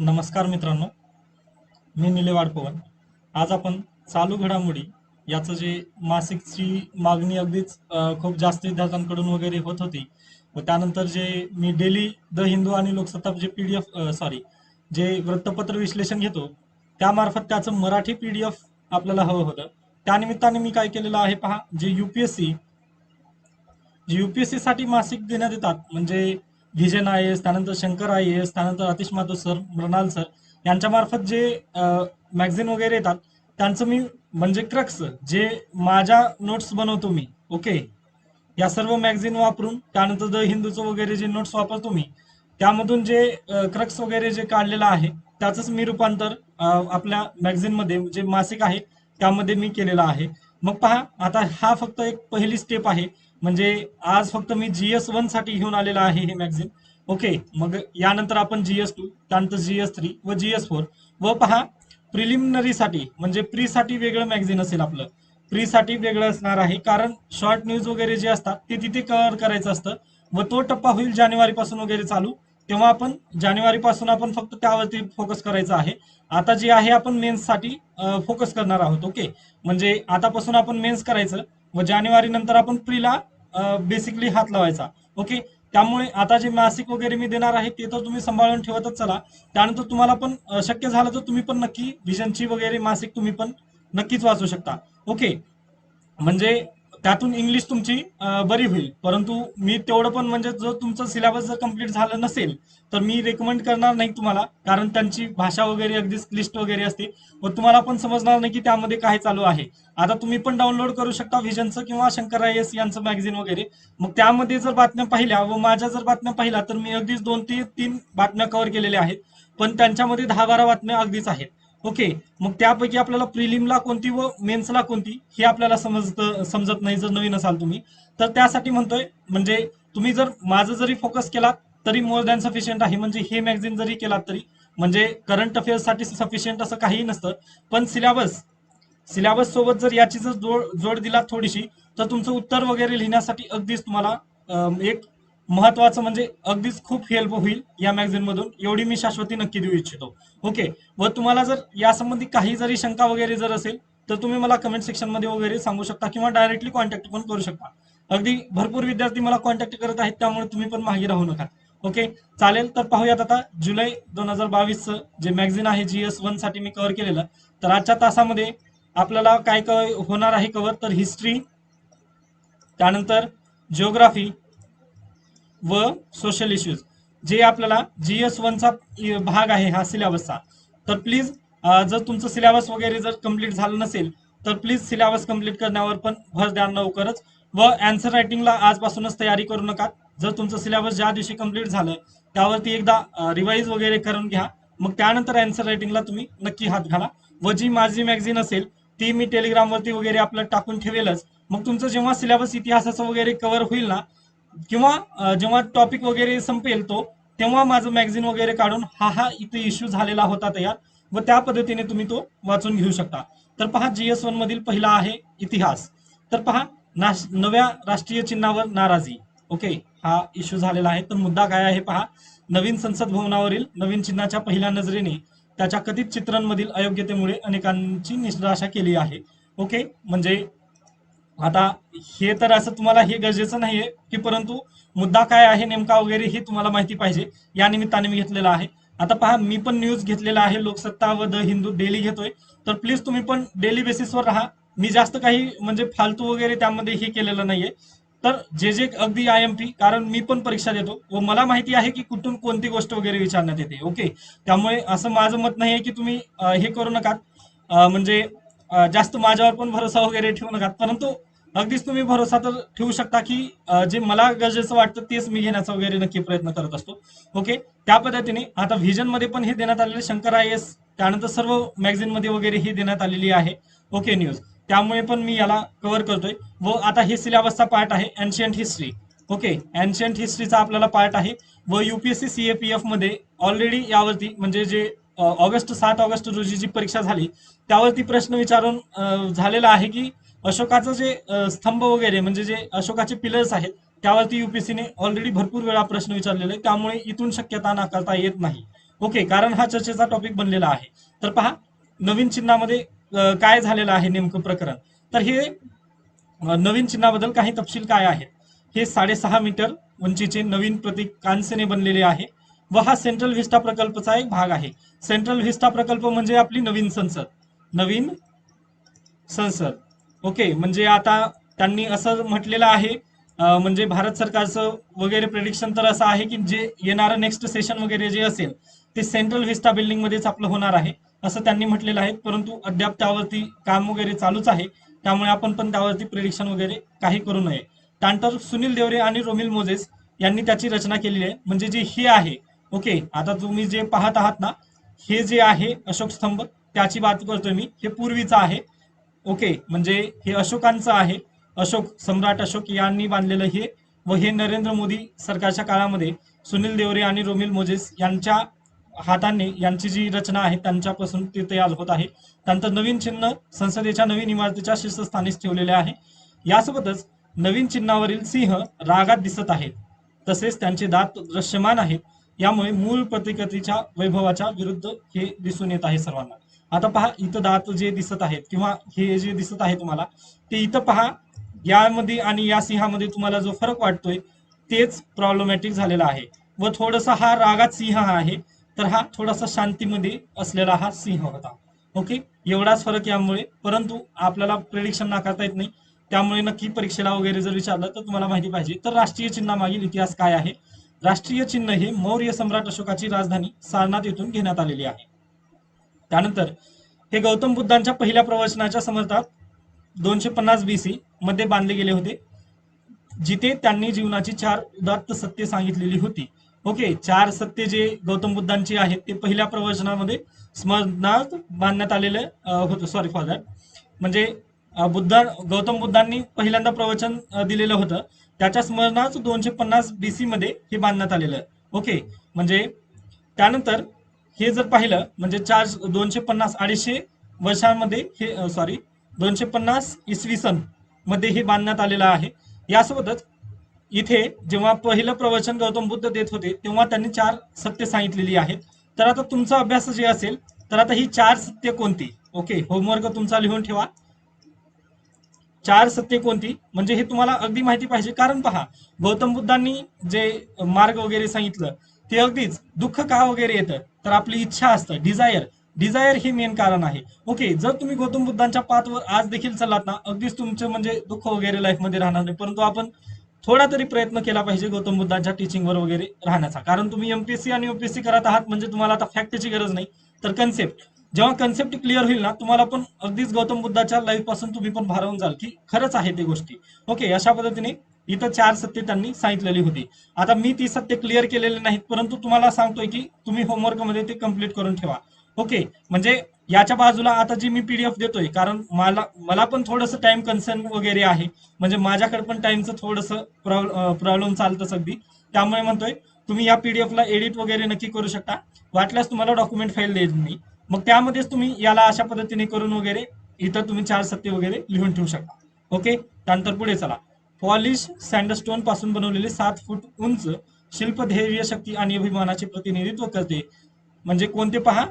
नमस्कार मित्रांनो, मी निले वाडपवन. आज आपण चालू घडामोडी याचं जे मासिकची मागणी अगदीच खूप जास्त विद्यार्थ्यांकडून वगैरे होत होती व त्यानंतर जे मी डेली द हिंदू आणि लोकसत्ता जे पीडीएफ जे वृत्तपत्र विश्लेषण घेतो त्यामार्फत त्याचं मराठी पीडीएफ आपल्याला हवं होतं. त्यानिमित्ताने मी काय केलेलं आहे पहा, जे युपीएससी साठी मासिक देण्यात येतात म्हणजे व्हिजन आय एस, त्यानंतर शंकर आय एस, त्यानंतर आतिश माधव सर, मृणाल सर यांच्या मार्फत जे मॅगझिन वगैरे येतात त्यांचं मी म्हणजे क्रक्स जे माझ्या नोट्स बनवतो मी. ओके, या सर्व मॅगझिन वापरून त्यानंतर द हिंदूचं वगैरे जे नोट्स वापरतो मी त्यामधून जे क्रक्स वगैरे जे काढलेलं आहे त्याचंच मी रूपांतर आपल्या मॅगझिन मध्ये जे मासिक आहे त्यामध्ये मी केलेलं आहे. मग पहा, आता हा फक्त एक पहिली स्टेप आहे. म्हणजे आज फक्त मी GS1 साठी घेऊन आलेला आहे हे मॅगझिन. ओके, मग यानंतर आपण GS2, त्यानंतर GS3 व GS4 व पहा, प्रिलिमिनरी साठी म्हणजे प्री साठी वेगळं मॅगझिन असेल आपलं. प्री साठी वेगळं असणार आहे कारण शॉर्ट न्यूज वगैरे जे असतात ते तिथे कव्हर करायचं असतं व तो टप्पा होईल जानेवारी पासून वगैरे चालू. तेव्हा आपण जानेवारी पासून आपण फक्त त्यावरती फोकस करायचं आहे. आता जे आहे आपण मेन्स साठी फोकस करणार आहोत. ओके, म्हणजे आतापासून आपण मेन्स करायचं व जानेवारी नंतर आपण प्रीला बेसिकली हात लावायचा. ओके, त्यामुळे आता जे मासिक वगैरे मी देणार आहे ते तर तुम्ही सांभाळून ठेवतच चला. त्यानंतर तुम्हाला पण शक्य झालं तर तुम्ही पण नक्की व्हिजनची वगैरे मासिक तुम्ही पण नक्कीच वाचू शकता. ओके, म्हणजे त्यातून इंग्लिश तुमची बरी होईल. परंतु मी तेवढं पण म्हणजे जर तुमचं सिलेबस जर कम्प्लीट झालं नसेल तर मी रेकमेंड करणार नाही तुम्हाला, कारण त्यांची भाषा वगैरे अगदीच क्लिष्ट वगैरे असते व तुम्हाला पण समजणार नाही की त्यामध्ये काय चालू आहे. आता तुम्ही पण डाउनलोड करू शकता व्हिजनचं किंवा शंकर आय एस यांचं मॅगझिन वगैरे. मग त्यामध्ये जर बातम्या पाहिल्या व माझ्या जर बातम्या पाहिल्या तर मी अगदीच 2 ते 3 बातम्या कव्हर केलेल्या आहेत, पण त्यांच्यामध्ये 10-12 बातम्या अगदीच आहेत. ओके, मग त्यापैकी आपल्याला प्रिलिमला कोणती व मेन्सला कोणती हे आपल्याला समजत नाही जर नवीन असाल तुम्ही. तर त्यासाठी म्हणतोय म्हणजे तुम्ही जर माझं जरी फोकस केलात तरी मोर दॅन सफिशियंट आहे. म्हणजे हे मॅगझिन जरी केलात तरी म्हणजे करंट अफेअर्स साठी सफिशियंट असं काहीही नसतं. पण सिलेबस सोबत जर याची जर जोड दिला थोडीशी तर तुमचं उत्तर वगैरे लिहिण्यासाठी अगदीच तुम्हाला एक महत्वाचं म्हणजे अगदीच खूप हेल्प होईल या मॅगझिन मधून, एवढी मी शाश्वती नक्की देऊ इच्छितो. ओके, व तुम्हाला जर यासंबंधी काही जरी शंका वगैरे जर असेल तर तुम्ही मला कमेंट सेक्शन मध्ये वगैरे सांगू शकता किंवा डायरेक्टली कॉन्टॅक्ट पण करू शकता. अगदी भरपूर विद्यार्थी मला कॉन्टॅक्ट करत आहेत, त्यामुळे तुम्ही पण मागे राहू नका. ओके, चालेल. तर पाहूयात आता जुलै 2022 जे मॅगझिन आहे GS1 साठी मी कव्हर केलेलं. तर आजच्या तासामध्ये आपल्याला काय काय होणार आहे कव्हर, तर हिस्ट्री, त्यानंतर जिओग्राफी व सोशल इश्यूज जे आपल्याला GS1 चा भाग आहे हा सिलेबसचा. तर प्लीज जर तुमचं सिलेबस वगैरे जर कम्प्लीट झालं नसेल तर प्लीज सिलेबस कम्प्लीट करण्यावर पण भर द्या लवकरच. व अँसर रायटिंगला आजपासूनच तयारी करू नका. जर तुमचं सिलेबस ज्या दिवशी कम्प्लीट झालं त्यावरती एकदा रिवाईज वगैरे करून घ्या, मग त्यानंतर अँसर रायटिंगला तुम्ही नक्की हात घाला. व जी माझी मॅगझिन असेल ती मी टेलिग्रामवरती वगैरे आपलं टाकून ठेवेलच. मग तुमचं जेव्हा सिलेबस इतिहासाचं वगैरे कव्हर होईल ना किंवा जेव्हा टॉपिक वगैरे संपेल तो, तेव्हा माझं मॅगझिन वगैरे काढून हा इथे इश्यू झालेला होता तयार व त्या पद्धतीने तुम्ही तो वाचून घेऊ शकता. तर पहा, GS1 मधील पहिला आहे इतिहास. तर पहा, नव्या राष्ट्रीय चिन्हावर नाराजी. ओके, हा इश्यू झालेला आहे. तर मुद्दा काय आहे पहा, नवीन संसद भवनावरील नवीन चिन्हाच्या पहिल्या नजरेने त्याच्या कथित चित्रांमधील अयोग्यतेमुळे अनेकांची निराशा केली आहे. ओके, म्हणजे आता हे तर असं तुम्हाला हे गरजेचं नाहीये की, परंतु मुद्दा काय आहे नेमका वगैरे हे तुम्हाला माहिती पाहिजे, या निमित्ताने मी घेतलेला आहे. आता पहा, मी पण न्यूज घेतलेला आहे, लोकसत्ता व द हिंदू डेली घेतोय. तर प्लीज तुम्ही पण डेली बेसिसवर राहा. मी जास्त काही म्हणजे फालतू वगैरे त्यामध्ये हे केलेलं नाहीये. तर जे अगदी IMP, कारण मी पण परीक्षा देतो व मला माहिती आहे की कुठून कोणती गोष्ट वगैरे विचारण्यात येते. ओके, त्यामुळे असं माझं मत नाही आहे की तुम्ही हे करू नका, म्हणजे जास्त माझ्यावर पण भरोसा वगैरे ठेवू नका. परंतु अगदीच तुम्ही भरोसा तर ठेवू शकता की जे मला गरजेचं वाटतं तेच मी घेण्याचा वगैरे नक्की प्रयत्न करत असतो. ओके, त्या पद्धतीने आता व्हिजन मध्ये पण हे देण्यात आलेले शंकर IS, त्यानंतर सर्व मॅगझिन मध्ये वगैरे ही देण्यात आलेली आहे. ओके न्यूज, त्यामुळे पण मी याला कव्हर करतोय. व आता हे सिलेबसचा पार्ट आहे एन्शियंट हिस्ट्री. ओके, एन्शियंट हिस्ट्रीचा आपल्याला पार्ट आहे व UPSC CAPF मध्ये ऑलरेडी यावरती म्हणजे जे 7 ऑगस्ट रोजी जी परीक्षा झाली त्यावरती प्रश्न विचारून झालेला आहे की अशोकाचं जे स्तंभ वगैरे म्हणजे जे अशोकाचे पिलर्स आहेत त्यावरती UPSC ने ऑलरेडी भरपूर वेळा प्रश्न विचारलेले, त्यामुळे इथून शक्यता नाकारता येत नाही. ओके, कारण हा चर्चेचा टॉपिक बनलेला आहे. तर पहा, नवीन चिन्हामध्ये काय झालेलं आहे नेमकं प्रकरण. तर हे नवीन चिन्हाबद्दल काही तपशील काय आहेत. हे 6.5 मीटर उंचीचे नवीन प्रतीक कांस्याने बनलेले आहे व हा सेंट्रल व्हिस्टा प्रकल्पाचा एक भाग आहे. सेंट्रल व्हिस्टा प्रकल्प म्हणजे आपली नवीन संसद. नवीन संसद. ओके, म्हणजे आता त्यांनी असं म्हटलेलं आहे, म्हणजे भारत सरकारचं वगैरे प्रेडिक्शन तर असं आहे की जे येणारं नेक्स्ट सेशन वगैरे जे असेल ते सेंट्रल व्हिस्टा बिल्डिंग मध्येच आपलं होणार आहे असं त्यांनी म्हटलेलं आहे. परंतु अद्याप त्यावरती काम वगैरे चालूच आहे, त्यामुळे आपण पण त्यावरती प्रेडिक्शन वगैरे काही करू नये. त्यानंतर सुनील देवरे आणि रोमिल मोझेस यांनी त्याची रचना केलेली आहे. म्हणजे जे हे आहे, ओके, आता तुम्ही जे पाहत आहात ना, हे जे आहे अशोक स्तंभ, त्याची बात करतोय मी. हे पूर्वीचं आहे. ओके, म्हणजे हे अशोकांचं आहे. अशोक, सम्राट अशोक यांनी बांधलेलं हे, व हे नरेंद्र मोदी सरकारच्या काळामध्ये सुनील देवरे आणि रोमिल मोझेस यांच्या हाताने यांची जी रचना आहे त्यांच्यापासून ते तयार होत आहे. त्यानंतर नवीन चिन्ह संसदेच्या नवीन इमारतीच्या शीर्षस्थानीच ठेवलेले आहे. यासोबतच नवीन चिन्हावरील सिंह रागात दिसत आहेत, तसेच त्यांचे दात दृश्यमान आहेत. यामुळे मूळ प्रतिकृतीच्या वैभवाच्या विरुद्ध हे दिसून येत आहे सर्वांना. आता पहा, इथं दात जे दिसत आहेत किंवा हे जे दिसत आहे तुम्हाला, ते इथं पहा, यामध्ये आणि या सिंहामध्ये तुम्हाला जो फरक वाटतोय तेच प्रॉब्लेमॅटिक झालेला आहे. व थोडासा हा रागात सिंह आहे, तर हा थोडासा शांतीमध्ये असलेला हा सिंह होता. ओके, एवढाच फरक यामुळे. परंतु आपल्याला प्रेडिक्शन नाकारता येत नाही, त्यामुळे नक्की परीक्षेला वगैरे जर विचारलं तर तुम्हाला माहिती पाहिजे. तर राष्ट्रीय चिन्हामागील इतिहास काय आहे. राष्ट्रीय चिन्ह हे मौर्य सम्राट अशोकाची राजधानी सारनाथ येथून घेण्यात आलेली आहे. त्यानंतर हे गौतम बुद्धांच्या पहिल्या प्रवचनाच्या समर्थात 250 BC मध्ये बांधले गेले होते, जिथे त्यांनी जीवनाची 4 उदात्त सत्य सांगितलेली होती. ओके, 4 सत्य जे गौतम बुद्धांची आहेत ते पहिल्या प्रवचनामध्ये स्मरणात बांधण्यात आलेलं होतं. Sorry for that. म्हणजे गौतम बुद्धांनी पहिल्यांदा प्रवचन दिलेलं होतं, त्याच्या स्मरणात 250 BC मध्ये हे बांधण्यात आलेलं. ओके, म्हणजे त्यानंतर हे जर पाहिलं म्हणजे 250 250 वर्षांमध्ये हे, सॉरी, 250 इसवी सन मध्ये हे बांधण्यात आलेलं आहे. यासोबतच इथे जेव्हा पहिलं प्रवचन गौतम बुद्ध देत होते तेव्हा त्यांनी 4 सत्य सांगितलेली आहेत. तर आता तुमचा अभ्यास जे असेल तर आता ही 4 सत्य कोणती. ओके, होमवर्क तुमचा लिहून ठेवा. 4 सत्य कोणती म्हणजे हे तुम्हाला अगदी माहिती पाहिजे. कारण पहा, गौतम बुद्धांनी जे मार्ग वगैरे सांगितलं ते अगदीच दुःख का वगैरे येतं तर आपली इच्छा असतं, डिझायर. डिझायर हे मेन कारण आहे. ओके, जर तुम्ही गौतम बुद्धांच्या पाथवर आज देखील चाललात ना, अगदीच तुमचं म्हणजे दुःख वगैरे लाईफमध्ये राहणार नाही. परंतु आपण थोडा तरी प्रयत्न केला पाहिजे गौतम बुद्धांच्या टीचिंगवर वगैरे राहण्याचा. कारण तुम्ही एमपीएससी आणि यूपीएससी करत आहात म्हणजे तुम्हाला आता फॅक्टची गरज नाही, तर कन्सेप्ट. जेव्हा कन्सेप्ट क्लिअर होईल ना, तुम्हाला पण अगदीच गौतम बुद्धाच्या लाईफ पासून तुम्ही पण भारावून जाल की खरंच आहे ते गोष्टी. ओके, अशा पद्धतीने इथं 4 सत्य त्यांनी सांगितलेली होती. आता मी ती सत्य क्लिअर केलेले नाहीत, परंतु तुम्हाला सांगतोय की तुम्ही होमवर्कमध्ये ते कम्प्लीट करून ठेवा. ओके, म्हणजे याच्या बाजूला आता जी मी पीडीएफ देतोय, कारण मला पण थोडंसं टाइम कन्सर्न वगैरे आहे, म्हणजे माझ्याकडे पण टाइमचं थोडंसं प्रॉब्लेम चालतंच अगदी. त्यामुळे म्हणतोय तुम्ही या पीडीएफला एडिट वगैरे नक्की करू शकता. वाटल्यास तुम्हाला डॉक्युमेंट फाईल देईल मी, मग त्यामध्येच तुम्ही याला अशा पद्धतीने करून वगैरे इथं तुम्ही 4 सत्य वगैरे लिहून ठेवू शकता. ओके, त्यानंतर पुढे चला. पॉलिश सँडस्टोन पासून बनवलेले 7 फूट उंच शिल्प धैर्य, शक्ती आणि अभिमानाचे प्रतिनिधित्व करते. म्हणजे कोणते पहा,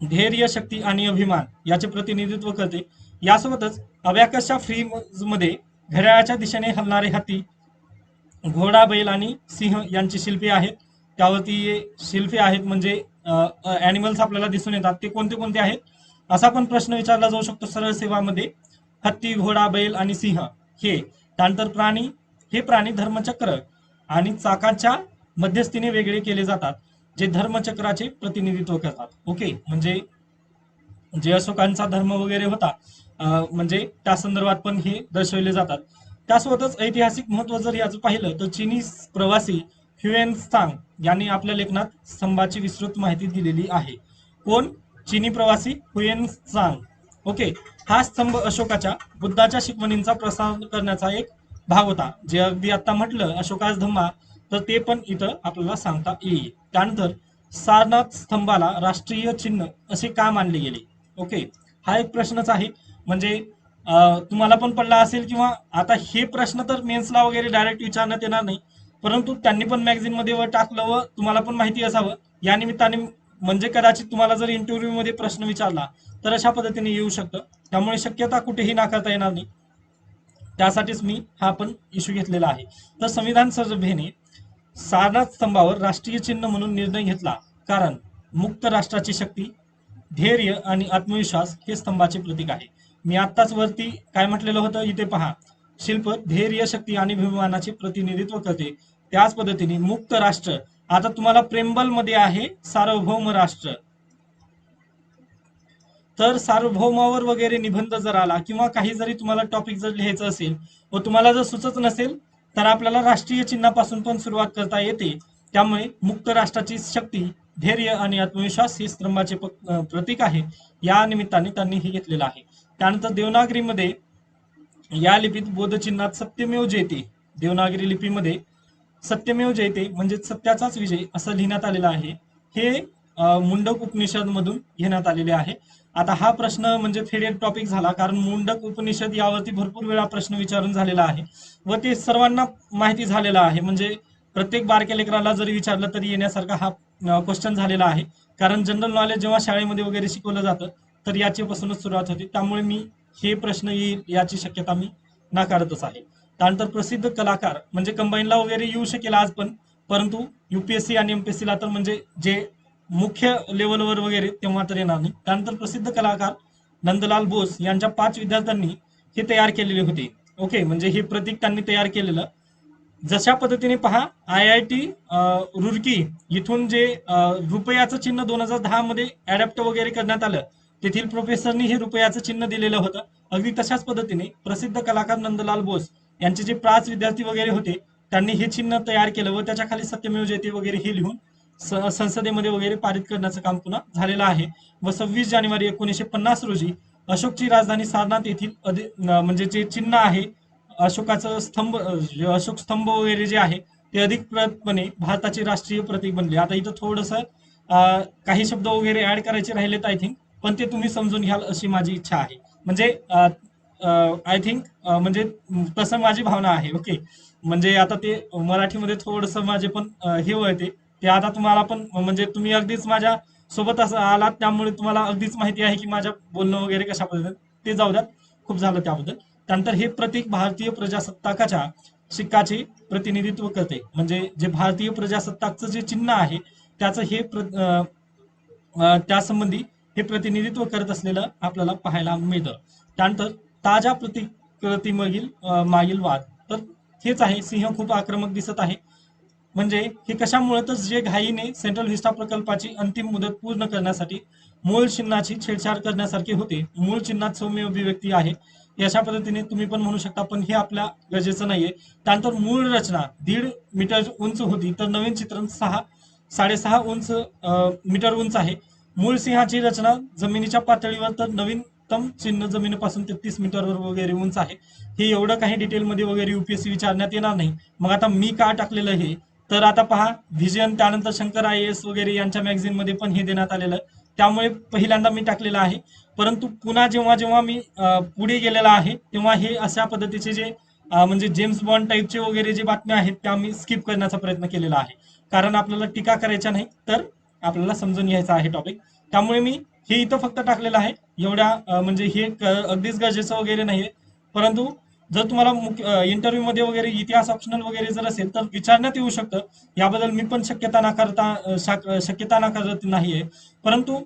धैर्य, शक्ती आणि अभिमान याचे प्रतिनिधित्व करते. यासोबतच अबॅकसच्या फ्रीजमध्ये घड्याळाच्या दिशेने हलणारे हत्ती, घोडा, बैल आणि सिंह यांची शिल्पे आहेत. त्यावरती शिल्पे आहेत म्हणजे ॲनिमल्स आपल्याला दिसून येतात. ते कोणते कोणते आहेत असा पण प्रश्न विचारला जाऊ शकतो सरळ सेवामध्ये. हत्ती, घोडा, बैल आणि सिंह हे. त्यानंतर प्राणी, हे प्राणी धर्मचक्र आणि चाकाच्या मध्यस्थीने वेगळे केले जातात, जे धर्मचक्राचे प्रतिनिधित्व करतात. ओके, म्हणजे जे अशोकांचा धर्म वगैरे होता, म्हणजे त्या संदर्भात पण हे दर्शवले जातात. त्यासोबतच ऐतिहासिक महत्व जर याचं पाहिलं तर चीनी प्रवासी ह्युएन त्सांग यांनी आपल्या लेखनात स्तंभाची विस्तृत माहिती दिलेली आहे. कोण? चीनी प्रवासी ह्युएन त्सांग. ओके, हा स्तंभ अशोकाच्या बुद्धाच्या शिकवणींचा प्रसार करण्याचा एक भाग होता. जे अगदी आता म्हटलं अशोकाच धम्मा, तर ते पण इथं आपल्याला सांगता येईल. त्यानंतर सारनाथ स्तंभाला राष्ट्रीय चिन्ह असे का मानले गेले. ओके, हा एक प्रश्नच आहे. म्हणजे तुम्हाला पण पडला असेल किंवा आता हे प्रश्न तर मेन्सला वगैरे डायरेक्ट विचारण्यात येणार नाही, परंतु त्यांनी पण मॅगझिन मध्ये टाकलं व तुम्हाला पण माहिती असावं या निमित्ताने म्हणजे कदाचित तुम्हाला जर इंटरव्ह्यू मध्ये प्रश्न विचारला तर अशा पद्धतीने येऊ शकतं. त्यामुळे शक्यता कुठेही नाकारता येणार नाही. त्यासाठीच मी हा पण इश्यू घेतलेला आहे. तर संविधान सभेने सारनाथ स्तंभावर राष्ट्रीय चिन्ह म्हणून निर्णय घेतला, कारण मुक्त राष्ट्राची शक्ती, धैर्य आणि आत्मविश्वास हे स्तंभाचे प्रतीक आहे. मी आत्ताच वरती काय म्हटलेलं होतं, इथे पहा, शिल्प धैर्य, शक्ती आणि अभिमानाचे प्रतिनिधित्व करते. त्याच पद्धतीने मुक्त राष्ट्र, आता तुम्हाला प्रेमबल मध्ये आहे सार्वभौम राष्ट्र, तर सार्वभौमावर वगैरे निबंध जर आला किंवा काही जरी तुम्हाला टॉपिक जर लिहायचं असेल व तुम्हाला जर सुचत नसेल तर आपल्याला राष्ट्रीय चिन्हापासून पण सुरुवात करता येते. त्यामुळे मुक्त राष्ट्राची शक्ती, धैर्य आणि आत्मविश्वास हे स्तंभाचे प्रतीक आहे. या निमित्ताने त्यांनी हे घेतलेलं आहे. त्यानंतर देवनागरीमध्ये या लिपीत बोधचिन्हात सत्यमेव जयते, देवनागरी लिपीमध्ये सत्यमेव जयते म्हणजे सत्याचाच विजय असं लिहिण्यात आलेलं आहे. हे मुंडक उपनिषद मधून घेण्यात आलेले आहे. आता हा प्रश्न म्हणजे फेडेड टॉपिक झाला, कारण मुंडक उपनिषद यावरती भरपूर वेळा प्रश्न विचारून झालेला आहे व ते सर्वांना माहिती झालेला आहे. म्हणजे प्रत्येक बारक्या लेकराला जरी विचारलं तरी येण्यासारखा हा क्वेश्चन झालेला आहे. कारण जनरल नॉलेज जेव्हा शाळेमध्ये वगैरे शिकवलं जातं तर याच्यापासूनच सुरुवात होती. त्यामुळे मी हे प्रश्न येईल याची शक्यता मी नाकारतच आहे. त्यानंतर प्रसिद्ध कलाकार म्हणजे कंबाईनला वगैरे येऊ शकेल आज पण, परंतु युपीएससी आणि एमपीएससीला तर म्हणजे जे मुख्य लेवलवर वगैरे तेव्हा तर येणार नाही. त्यानंतर प्रसिद्ध कलाकार नंदलाल बोस यांच्या 5 विद्यार्थ्यांनी हे तयार केलेले होते. ओके, म्हणजे हे प्रतीक त्यांनी तयार केलेलं. जशा पद्धतीने पहा, IIT रुरकी इथून जे रुपयाचं चिन्ह 2010 मध्ये अडॅप्ट वगैरे करण्यात आलं, तेथील प्रोफेसरनी हे रुपयाचं चिन्ह दिलेलं होतं. अगदी तशाच पद्धतीने प्रसिद्ध कलाकार नंदलाल बोस यांचे जे 5 विद्यार्थी वगैरे होते त्यांनी हे चिन्ह तयार केलं व त्याच्या खाली सत्यमेव जयते वगैरे हे लिहून संसदेमध्ये वगैरे पारित करण्याचं काम पुन्हा झालेलं आहे. व 26 जानेवारी 1950 रोजी अशोकची राजधानी सारनाथ येथील म्हणजे जे चिन्ह आहे अशोकाचं स्तंभ, अशोक स्तंभ वगैरे जे आहे ते अधिकृतपणे भारताचे राष्ट्रीय प्रतीक बनले. आता इथं थोडस काही शब्द वगैरे ऍड करायचे राहिलेत आय थिंक, पण ते तुम्ही समजून घ्याल अशी माझी इच्छा आहे. म्हणजे आय थिंक म्हणजे तसं माझी भावना आहे. ओके, म्हणजे आता ते मराठीमध्ये थोडस माझे पण हे होते ते आता तुम्हाला पण म्हणजे तुम्ही अगदीच माझ्या सोबत असं आलात त्यामुळे तुम्हाला अगदीच माहिती आहे की माझ्या बोलणं वगैरे कशा पद्धतीने, ते जाऊ द्यात, खूप झालं त्याबद्दल. त्यानंतर हे प्रतीक भारतीय प्रजासत्ताकाच्या शिक्काचे प्रतिनिधित्व करते. म्हणजे जे भारतीय प्रजासत्ताकचं जे चिन्ह आहे त्याचं हे त्यासंबंधी हे प्रतिनिधित्व करत असलेलं आपल्याला पाहायला मिळतं. त्यानंतर ताज्या प्रतिकृतीमागील मागील वाद, तर हेच आहे, सिंह खूप आक्रमक दिसत आहे. म्हणजे हे कशामुळे, तर जे घाईने सेंट्रल व्हिस्टा प्रकल्पाची अंतिम मुदत पूर्ण करण्यासाठी मूळ चिन्हाची छेडछाड करण्यासारखे होते. मूळ चिन्हात सौम्य अभिव्यक्ती आहे अशा पद्धतीने तुम्ही पण म्हणू शकता, पण हे आपल्या गरजेचं नाहीये. त्यानंतर मूळ रचना 1.5 मीटर उंच होती तर नवीन चित्रण 6.5 मीटर उंच आहे. मूळ सिंहाची रचना जमिनीच्या पातळीवर तर नवीनतम चिन्ह जमिनीपासून 33 मीटरवर वगैरे उंच आहे. हे एवढं काही डिटेलमध्ये वगैरे युपीएससी विचारण्यात येणार नाही. मग आता मी का टाकलेलं हे, तर आता पहा, व्हिजन त्यानंतर शंकर IAS वगैरे यांच्या मॅगझिन मध्ये पण हे देण्यात आलेलं, त्यामुळे पहिल्यांदा मी टाकलेलं आहे. परंतु पुन्हा जेव्हा जेव्हा मी पुढे गेलेला आहे तेव्हा हे अशा पद्धतीचे जे म्हणजे जेम्स बॉन्ड टाईपचे वगैरे जे बातम्या आहेत त्या मी स्किप करण्याचा प्रयत्न केलेला आहे. कारण आपल्याला टीका करायच्या नाही तर आपल्याला समजून घ्यायचा आहे टॉपिक. त्यामुळे मी हे इथं फक्त टाकलेलं आहे. एवढ्या म्हणजे हे अगदीच गरजेचं वगैरे नाहीये. परंतु जर तुम्हाला इंटरव्ह्यू मध्ये वगैरे इतिहास ऑप्शनल वगैरे जर असेल तर विचारण्यात येऊ शकतं. याबद्दल मी पण शक्यता नाकारत नाहीये. परंतु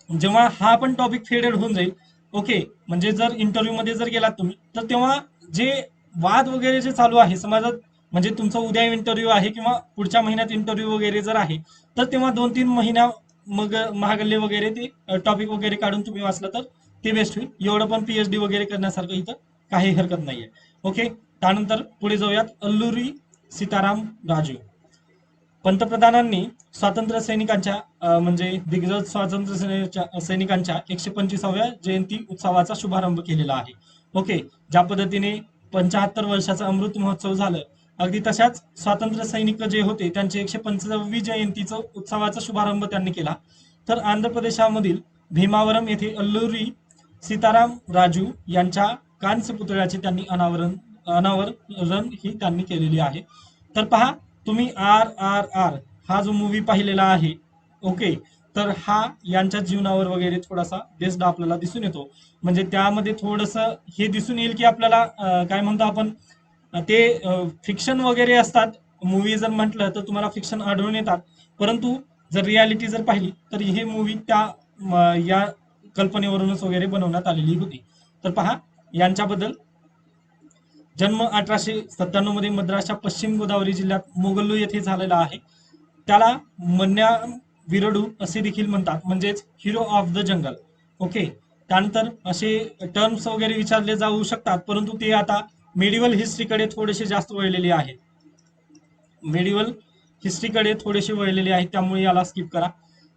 जेव्हा हा पण टॉपिक फेडेड होऊन जाईल, ओके, म्हणजे जर इंटरव्ह्यू मध्ये जर गेलात तुम्ही तर तेव्हा जे वाद वगैरे जे चालू आहे समाजात, म्हणजे तुमचा उद्या इंटरव्ह्यू आहे किंवा पुढच्या महिन्यात इंटरव्ह्यू वगैरे जर आहे तर तेव्हा 2-3 महिन्या मग महागल्ले वगैरे ते टॉपिक वगैरे काढून तुम्ही वाचलं तर ते बेस्ट होईल. एवढं पण PhD वगैरे करण्यासारखं इथं काही हरकत नाहीये. ओके, त्यानंतर पुढे जाऊयात. अल्लुरी सीताराम राजू पंतप्रधानांनी स्वातंत्र्य सैनिकांच्या म्हणजे दिग्गज स्वातंत्र्य सैनिकांच्या 125व्या जयंती उत्सवाचा शुभारंभ केलेला आहे. ओके, ज्या पद्धतीने 75 वर्षाचा अमृत महोत्सव झालं, अगदी तशाच स्वातंत्र्य सैनिक जे होते त्यांचे 125वी जयंतीचं उत्सवाचा शुभारंभ त्यांनी केला. तर आंध्र प्रदेशामधील भीमावरम येथे अल्लुरी सीताराम राजू यांच्या कांस्य पुतळ्याचे त्यांनी अनावरण ही त्यांनी केलेली आहे. तर पहा, तुम्ही RRR हा जो मूवी पाहिलेला आहे ओके. तर हा यांच्या जीवनावर वगैरे थोडासा बेस्ड आपल्याला दिसून येतो. म्हणजे त्यामध्ये थोडंसं हे दिसून येईल की आपल्याला काय म्हणतो आपण, ते फिक्शन वगैरे असतात. मूवी जर म्हटलं तर तुम्हाला फिक्शन आढळून येतात. परंतु जर रियालिटी जर पाहिली तर हे मूवी त्या या कल्पनेवरूनच वगैरे बनवण्यात आलेली होती. तर पहा, यांच्याबद्दल जन्म 1897 मध्ये मद्रासच्या पश्चिम गोदावरी जिल्ह्यात मोगल्लू येथे झालेला आहे. त्याला मन्या विरडू असे देखील म्हणतात, म्हणजेच hero of the jungle. Okay. त्यानंतर असे टर्म्स वगैरे विचारले जाऊ शकतात, परंतु ते आता मेडिवल हिस्ट्रीकडे थोडेसे जास्त वळलेले आहेत. मेडिवल हिस्ट्रीकडे थोडेसे वळलेले आहेत, त्यामुळे याला स्किप करा.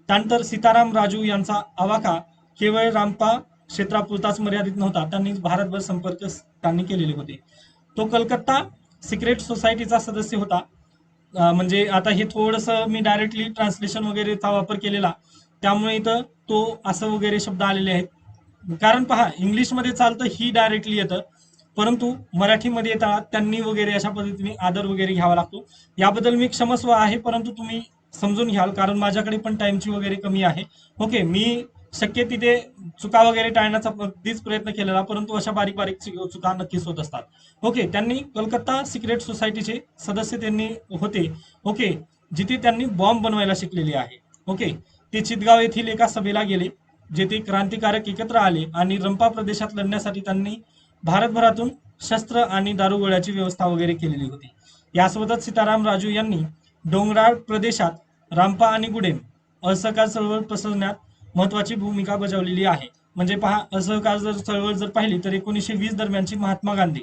त्यानंतर सीताराम राजू यांचा आवाका केवळ रामपा क्षेत्रापुरताच मर्यादित नव्हता, त्यांनी भारतभर संपर्क त्यांनी केलेले होते. तो कलकत्ता सिक्रेट सोसायटीचा सदस्य होता. म्हणजे आता हे थोडंसं मी डायरेक्टली ट्रान्सलेशन वगैरेचा वापर केलेला, त्यामुळे इथं तो असं वगैरे शब्द आलेले आहेत. कारण पहा, इंग्लिशमध्ये चालतं ही डायरेक्टली येतं, परंतु मराठीमध्ये येतात त्यांनी वगैरे अशा पद्धतीने आदर वगैरे घ्यावा लागतो. याबद्दल मी क्षमस्व आहे, परंतु तुम्ही समजून घ्याल, कारण माझ्याकडे पण टाइमची वगैरे कमी आहे. ओके. मी शक्य तिथे चुका वगैरे टाळण्याचा अगदीच प्रयत्न केलेला, परंतु अशा बारीक बारीक चुका नक्कीच होत असतात. ओके. त्यांनी कलकत्ता सिक्रेट सोसायटीचे सदस्य त्यांनी होते. ओके. जिथे त्यांनी बॉम्ब बनवायला शिकलेले आहे. ओके. ते चितगाव येथील एका सभेला गेले, जेथे क्रांतिकारक एकत्र आले आणि रंपा प्रदेशात लढण्यासाठी त्यांनी भारतभरातून शस्त्र आणि दारुगोळ्याची व्यवस्था वगैरे केलेली होती. यासोबतच सीताराम राजू यांनी डोंगराळ प्रदेशात रामपा आणि गुडेन असहकार चळवळ पसरण्यात महत्वाची भूमिका बजावलेली आहे. म्हणजे पहा, असहकार जर चळवळ जर पाहिली तर 1920 दरम्यानची महात्मा गांधी,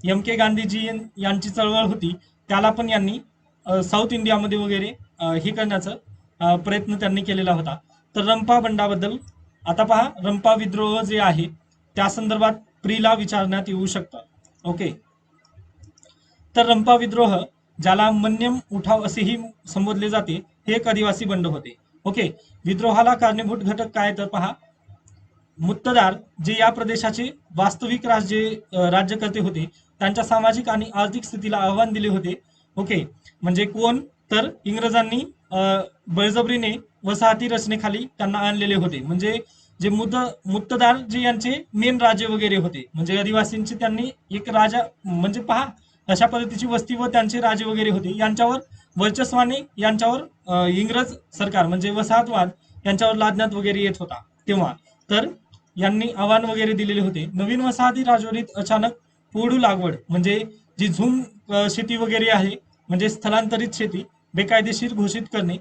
एम के गांधीजी यांची चळवळ होती, त्याला पण यांनी साऊथ इंडियामध्ये वगैरे हे करण्याचा प्रयत्न त्यांनी केलेला होता. तर रंपा बंडाबद्दल आता पहा, रंपा विद्रोह जे आहे त्या संदर्भात प्रीला विचारण्यात येऊ शकतं. ओके. तर रंपा विद्रोह, ज्याला मन्यम उठाव असेही संबोधले जाते, हे एक आदिवासी बंड होते. ओके. विद्रोहाला कारणीभूत घटक काय तर पहा, मुत्तदार जे या प्रदेशाचे वास्तविक राज्यकर्ते होते, त्यांच्या सामाजिक आणि आर्थिक स्थितीला आव्हान दिले होते. ओके. म्हणजे कोण तर इंग्रजांनी बळजबरीने वसाहती रचनेखाली त्यांना आणलेले होते. म्हणजे जे मुत्तदार जे यांचे मेन राजे वगैरे होते, म्हणजे आदिवासींचे त्यांनी एक राजा, म्हणजे पहा अशा पद्धतीची वस्ती व त्यांचे राजे वगैरे होते, यांच्यावर वर्चस्वाने यांच्यावर इंग्रज सरकार म्हणजे वसाहतवाद यांच्यावर लादण्यात वगैरे येत होता तेव्हा. तर यांनी आव्हान वगैरे दिलेले होते. नवीन वसाहती राजवटीत अचानक पोडू लागवड, म्हणजे जी झूम शेती वगैरे आहे, म्हणजे स्थलांतरित शेती बेकायदेशीर घोषित करणे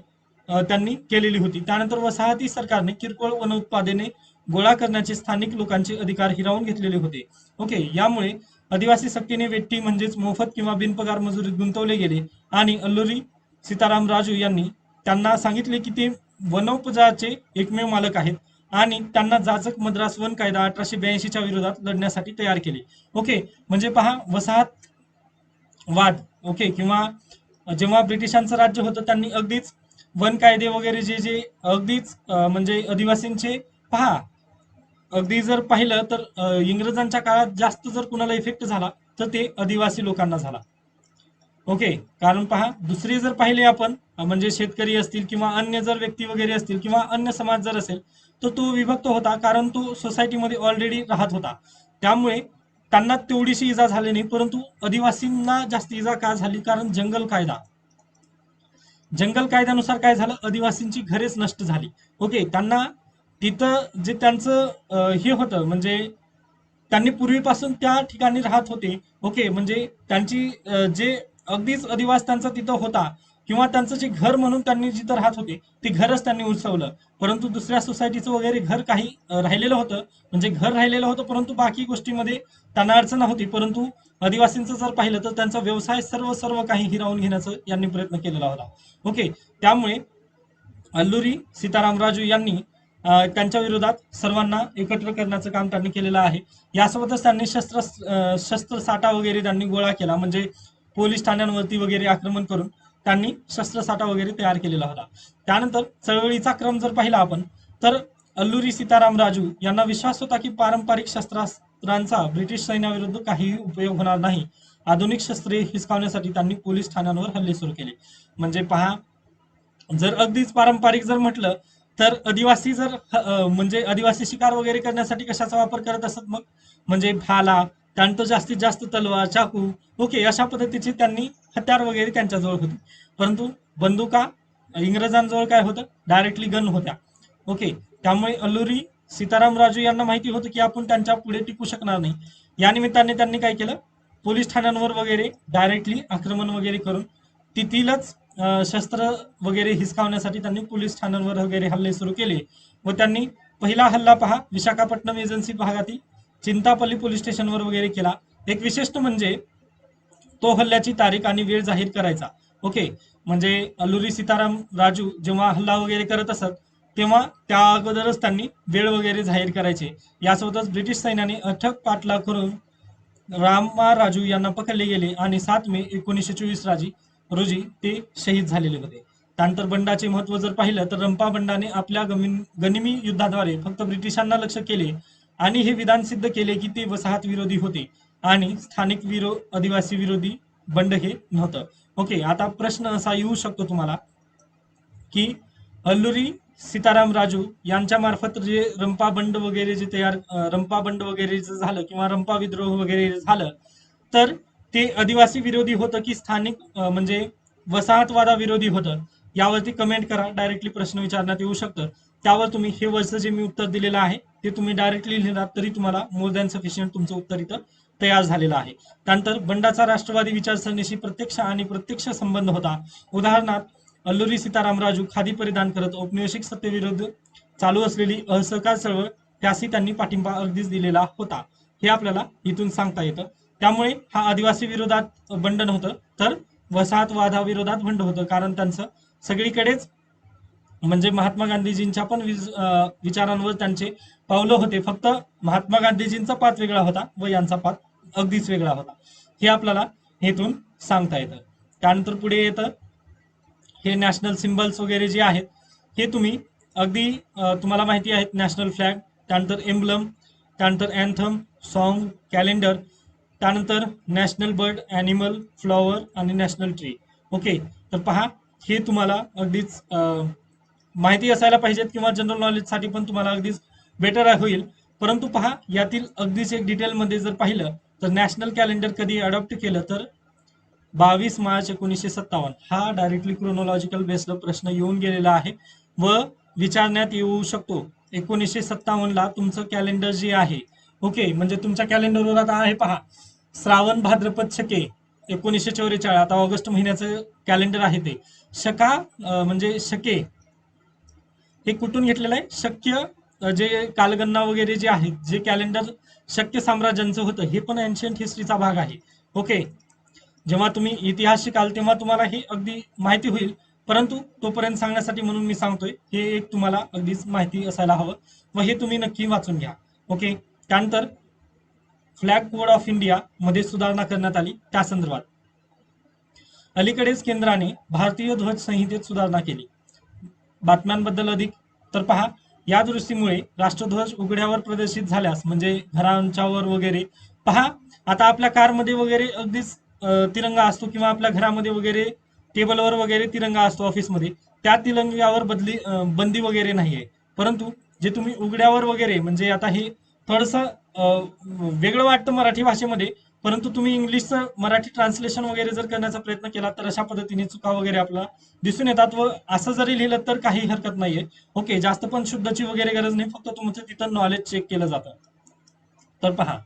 त्यांनी केलेली होती. त्यानंतर वसाहती सरकारने किरकोळ वन उत्पादने गोळा करण्याचे स्थानिक लोकांचे अधिकार हिरावून घेतलेले होते. ओके. यामुळे आदिवासी सक्तीने वेट्टी म्हणजेच मोफत किंवा बिनपगार मजुरीत गुंतवले गेले आणि अल्लुरी सीताराम राजू यांनी त्यांना सांगितले की ते वनोपजाचे एकमेव मालक आहेत आणि त्यांना जाचक मद्रास वन कायदा 1882च्या विरोधात लढण्यासाठी तयार केले. ओके. म्हणजे पहा, वसाहत वाद. ओके. किंवा जेव्हा ब्रिटिशांचं राज्य होतं, त्यांनी अगदीच वन कायदे वगैरे जे जे अगदीच म्हणजे आदिवासींचे पहा, अगदी जर पाहिलं तर इंग्रजांच्या काळात जास्त जर कुणाला इफेक्ट झाला तर ते आदिवासी लोकांना झाला. ओके. कारण पहा, दुसरे जर पाहिले आपण म्हणजे शेतकरी असतील किंवा अन्य जर व्यक्ती वगैरे असतील किंवा अन्य समाज जर असेल, तर तो विभक्त होता, कारण तो सोसायटीमध्ये ऑलरेडी राहत होता. त्यामुळे त्यांना तेवढीशी इजा झाली नाही, परंतु आदिवासींना जास्त इजा का झाली, कारण जंगल कायद्यानुसार काय झालं, आदिवासींची घरेच नष्ट झाली. ओके. त्यांना तिथं जे त्यांचं हे होतं, म्हणजे त्यांनी पूर्वीपासून त्या ठिकाणी राहत होते. ओके. म्हणजे त्यांची जे अगदीच अधिवास त्यांचा तिथं होता किंवा त्यांचं जे घर म्हणून त्यांनी जिथं राहत होते ते घरच त्यांनी उचवलं. परंतु दुसऱ्या सोसायटीचं वगैरे घर काही राहिलेलं होतं, म्हणजे घर राहिलेलं होतं, परंतु बाकी गोष्टीमध्ये त्यांना अडचण नव्हती. परंतु आदिवासींचं जर पाहिलं तर त्यांचा व्यवसाय सर्व सर्व काही हिरावून घेण्याचा यांनी प्रयत्न केलेला होता. ओके. त्यामुळे अल्लुरी सीताराम राजू यांनी त्यांच्या विरोधात सर्वांना एकत्र करण्याचं काम त्यांनी केलेलं आहे. यासोबतच त्यांनी शस्त्रसाठा वगैरे त्यांनी गोळा केला, म्हणजे पोलीस ठाण्यांवरती वगैरे आक्रमण करून त्यांनी शस्त्रसाठा वगैरे तयार केलेला होता. त्यानंतर चळवळीचा क्रम जर पाहिला आपण तर अल्लुरी सीताराम राजू यांना विश्वास होता की पारंपरिक शस्त्रास्त्रांचा ब्रिटिश सैन्याविरुद्ध काहीही उपयोग होणार नाही. आधुनिक शस्त्रे हिसकावण्यासाठी त्यांनी पोलीस ठाण्यांवर हल्ले सुरू केले. म्हणजे पहा, जर अगदीच पारंपरिक जर म्हटलं तर आदिवासी जर म्हणजे आदिवासी शिकार वगैरे करण्यासाठी कशाचा वापर करत असत मग, म्हणजे भाला, त्यानंतर जास्तीत जास्त तलवार, चाकू. ओके, अशा पद्धतीची त्यांनी हत्यार वगैरे त्यांच्याजवळ होती. परंतु बंदुका इंग्रजांजवळ काय होतं, डायरेक्टली गन होत्या. ओके, त्यामुळे अल्लुरी सीताराम राजू यांना माहिती होतं की आपण त्यांच्या पुढे टिकू शकणार नाही. या निमित्ताने त्यांनी काय केलं, पोलीस ठाण्यांवर वगैरे डायरेक्टली आक्रमण वगैरे करून तेथीलच शस्त्र वगैरे हिसकावण्यासाठी त्यांनी पोलीस ठाण्यांवर वगैरे हल्ले सुरू केले. व त्यांनी पहिला हल्ला पहा विशाखापट्टणम एजन्सी भागातील चिंतापल्ली पोलीस स्टेशनवर वगैरे केला. एक विशिष्ट म्हणजे तो हल्ल्याची तारीख आणि वेळ जाहीर करायचा. ओके, म्हणजे अल्लुरी सीताराम राजू जेव्हा हल्ला वगैरे करत असत तेव्हा त्या अगोदरच त्यांनी वेळ वगैरे जाहीर करायचे. यासोबतच ब्रिटिश सैन्याने अथक पाठलाग करून रामा राजू यांना पकडले गेले आणि 7 मे 1924 रोजी ते शहीद झालेले होते. त्यानंतर बंडाचे महत्व जर पाहिलं तर रंपा बंडाने आपल्या गनिमी युद्धाद्वारे फक्त ब्रिटिशांना लक्ष केले आणि हे विधान सिद्ध केले की ते वसाहत विरोधी होते आणि स्थानिक आदिवासी विरोधी बंड हे नव्हतं. ओके, आता प्रश्न असा येऊ शकतो तुम्हाला की अल्लुरी सीताराम राजू यांच्या मार्फत जे रंपा बंड वगैरे जे रंपा बंड वगैरे जे झालं किंवा रंपा विद्रोह वगैरे झालं तर ते आदिवासी विरोधी होतं की स्थानिक म्हणजे वसाहतवादाविरोधी होतं. यावरती कमेंट करा, डायरेक्टली प्रश्न विचारण्यात येऊ शकतं. त्यावर तुम्ही हे वर्ष जे मी उत्तर दिलेलं आहे ते तुम्ही डायरेक्टली लिहिलात तरी तुम्हाला मोर दॅन सफिशियंट तुमचं उत्तर इथं तयार झालेलं आहे. त्यानंतर बंडाचा राष्ट्रवादी विचारसरणीशी प्रत्यक्ष आणि प्रत्यक्ष संबंध होता. उदाहरणार्थ अल्लुरी सीताराम राजू खादी परिधान करत औपनिवेशिक सत्तेविरुद्ध चालू असलेली असहकार चळवळ त्यासी त्यांनी पाठिंबा अगदीच दिलेला होता. हे आपल्याला इथून सांगता येतं. त्यामुळे हा आदिवासी विरोधात बंड नव्हतं तर वसाहतवादाविरोधात बंड होतं, कारण त्यांचं सगळीकडेच म्हणजे महात्मा गांधीजींच्या पण विचारांवर त्यांचे पावलं होते. फक्त महात्मा गांधीजींचा पात वेगळा होता व यांचा पात अगदीच वेगळा होता. हे आपल्याला हेतून सांगता येतं. त्यानंतर पुढे येतं हे नॅशनल सिम्बल्स वगैरे जे आहेत हे तुम्ही अगदी तुम्हाला माहिती आहेत. नॅशनल फ्लॅग, त्यानंतर एम्ब्लम, त्यानंतर अँथम, सॉन्ग, कॅलेंडर, त्यानंतर नॅशनल बर्ड, ॲनिमल, फ्लॉवर आणि नॅशनल ट्री. ओके, तर पहा हे तुम्हाला अगदीच माहिती असायला पाहिजेत किंवा जनरल नॉलेजसाठी पण तुम्हाला अगदीच बेटर होईल. परंतु पहा यातील अगदीच एक डिटेलमध्ये जर पाहिलं तर नॅशनल कॅलेंडर कधी अडॉप्ट केलं तर 22 मार्च 1957. हा डायरेक्टली क्रोनॉलॉजिकल बेस्ड प्रश्न येऊन गेलेला आहे व विचारण्यात येऊ शकतो. 1957ला तुमचं कॅलेंडर जे आहे, ओके, म्हणजे तुमच्या कॅलेंडरवर आता आहे पहा श्रावण भाद्रपद शके 1944. आता ऑगस्ट महिन्याचं कॅलेंडर आहे ते शका म्हणजे शके हे कुठून घेतलेलं आहे, शक्य जे कालगणना वगैरे जे आहेत जे कॅलेंडर शक्य साम्राज्यांचं होतं हे पण एन्शियंट हिस्ट्रीचा भाग आहे. ओके, जेव्हा तुम्ही इतिहास शिकाल तेव्हा तुम्हाला हे अगदी माहिती होईल. परंतु तोपर्यंत सांगण्यासाठी म्हणून मी सांगतोय, हे एक तुम्हाला अगदीच माहिती असायला हवं व हे तुम्ही नक्की वाचून घ्या. ओके, त्यानंतर फ्लॅग कोड ऑफ इंडिया मध्ये सुधारणा करण्यात आली. त्या संदर्भात अलीकडेच केंद्राने भारतीय ध्वज संहितेत सुधारणा केली. बातम्यांबद्दल अधिक तर पहा या दुरुस्तीमुळे राष्ट्रध्वज उघड्यावर प्रदर्शित झाल्यास म्हणजे घरांच्यावर वगैरे पहा आता आपल्या कारमध्ये वगैरे अगदीच तिरंगा असतो किंवा आपल्या घरामध्ये वगैरे टेबलवर वगैरे तिरंगा असतो ऑफिसमध्ये, त्या तिरंग्यावर बंदी वगैरे नाहीये. परंतु जे तुम्ही उघड्यावर वगैरे म्हणजे आता हे थोडंसं वेगळं वाटतं मराठी भाषेमध्ये, परंतु तुम्ही इंग्लिशचं मराठी ट्रान्सलेशन वगैरे जर करण्याचा प्रयत्न केला तर अशा पद्धतीने चुका वगैरे आपल्याला दिसून येतात व असं जरी लिहिलं तर काही हरकत नाहीये. ओके, जास्त पण शुद्धची वगैरे गरज नाही, फक्त तुमचं तिथं नॉलेज चेक केलं जातं. तर पहा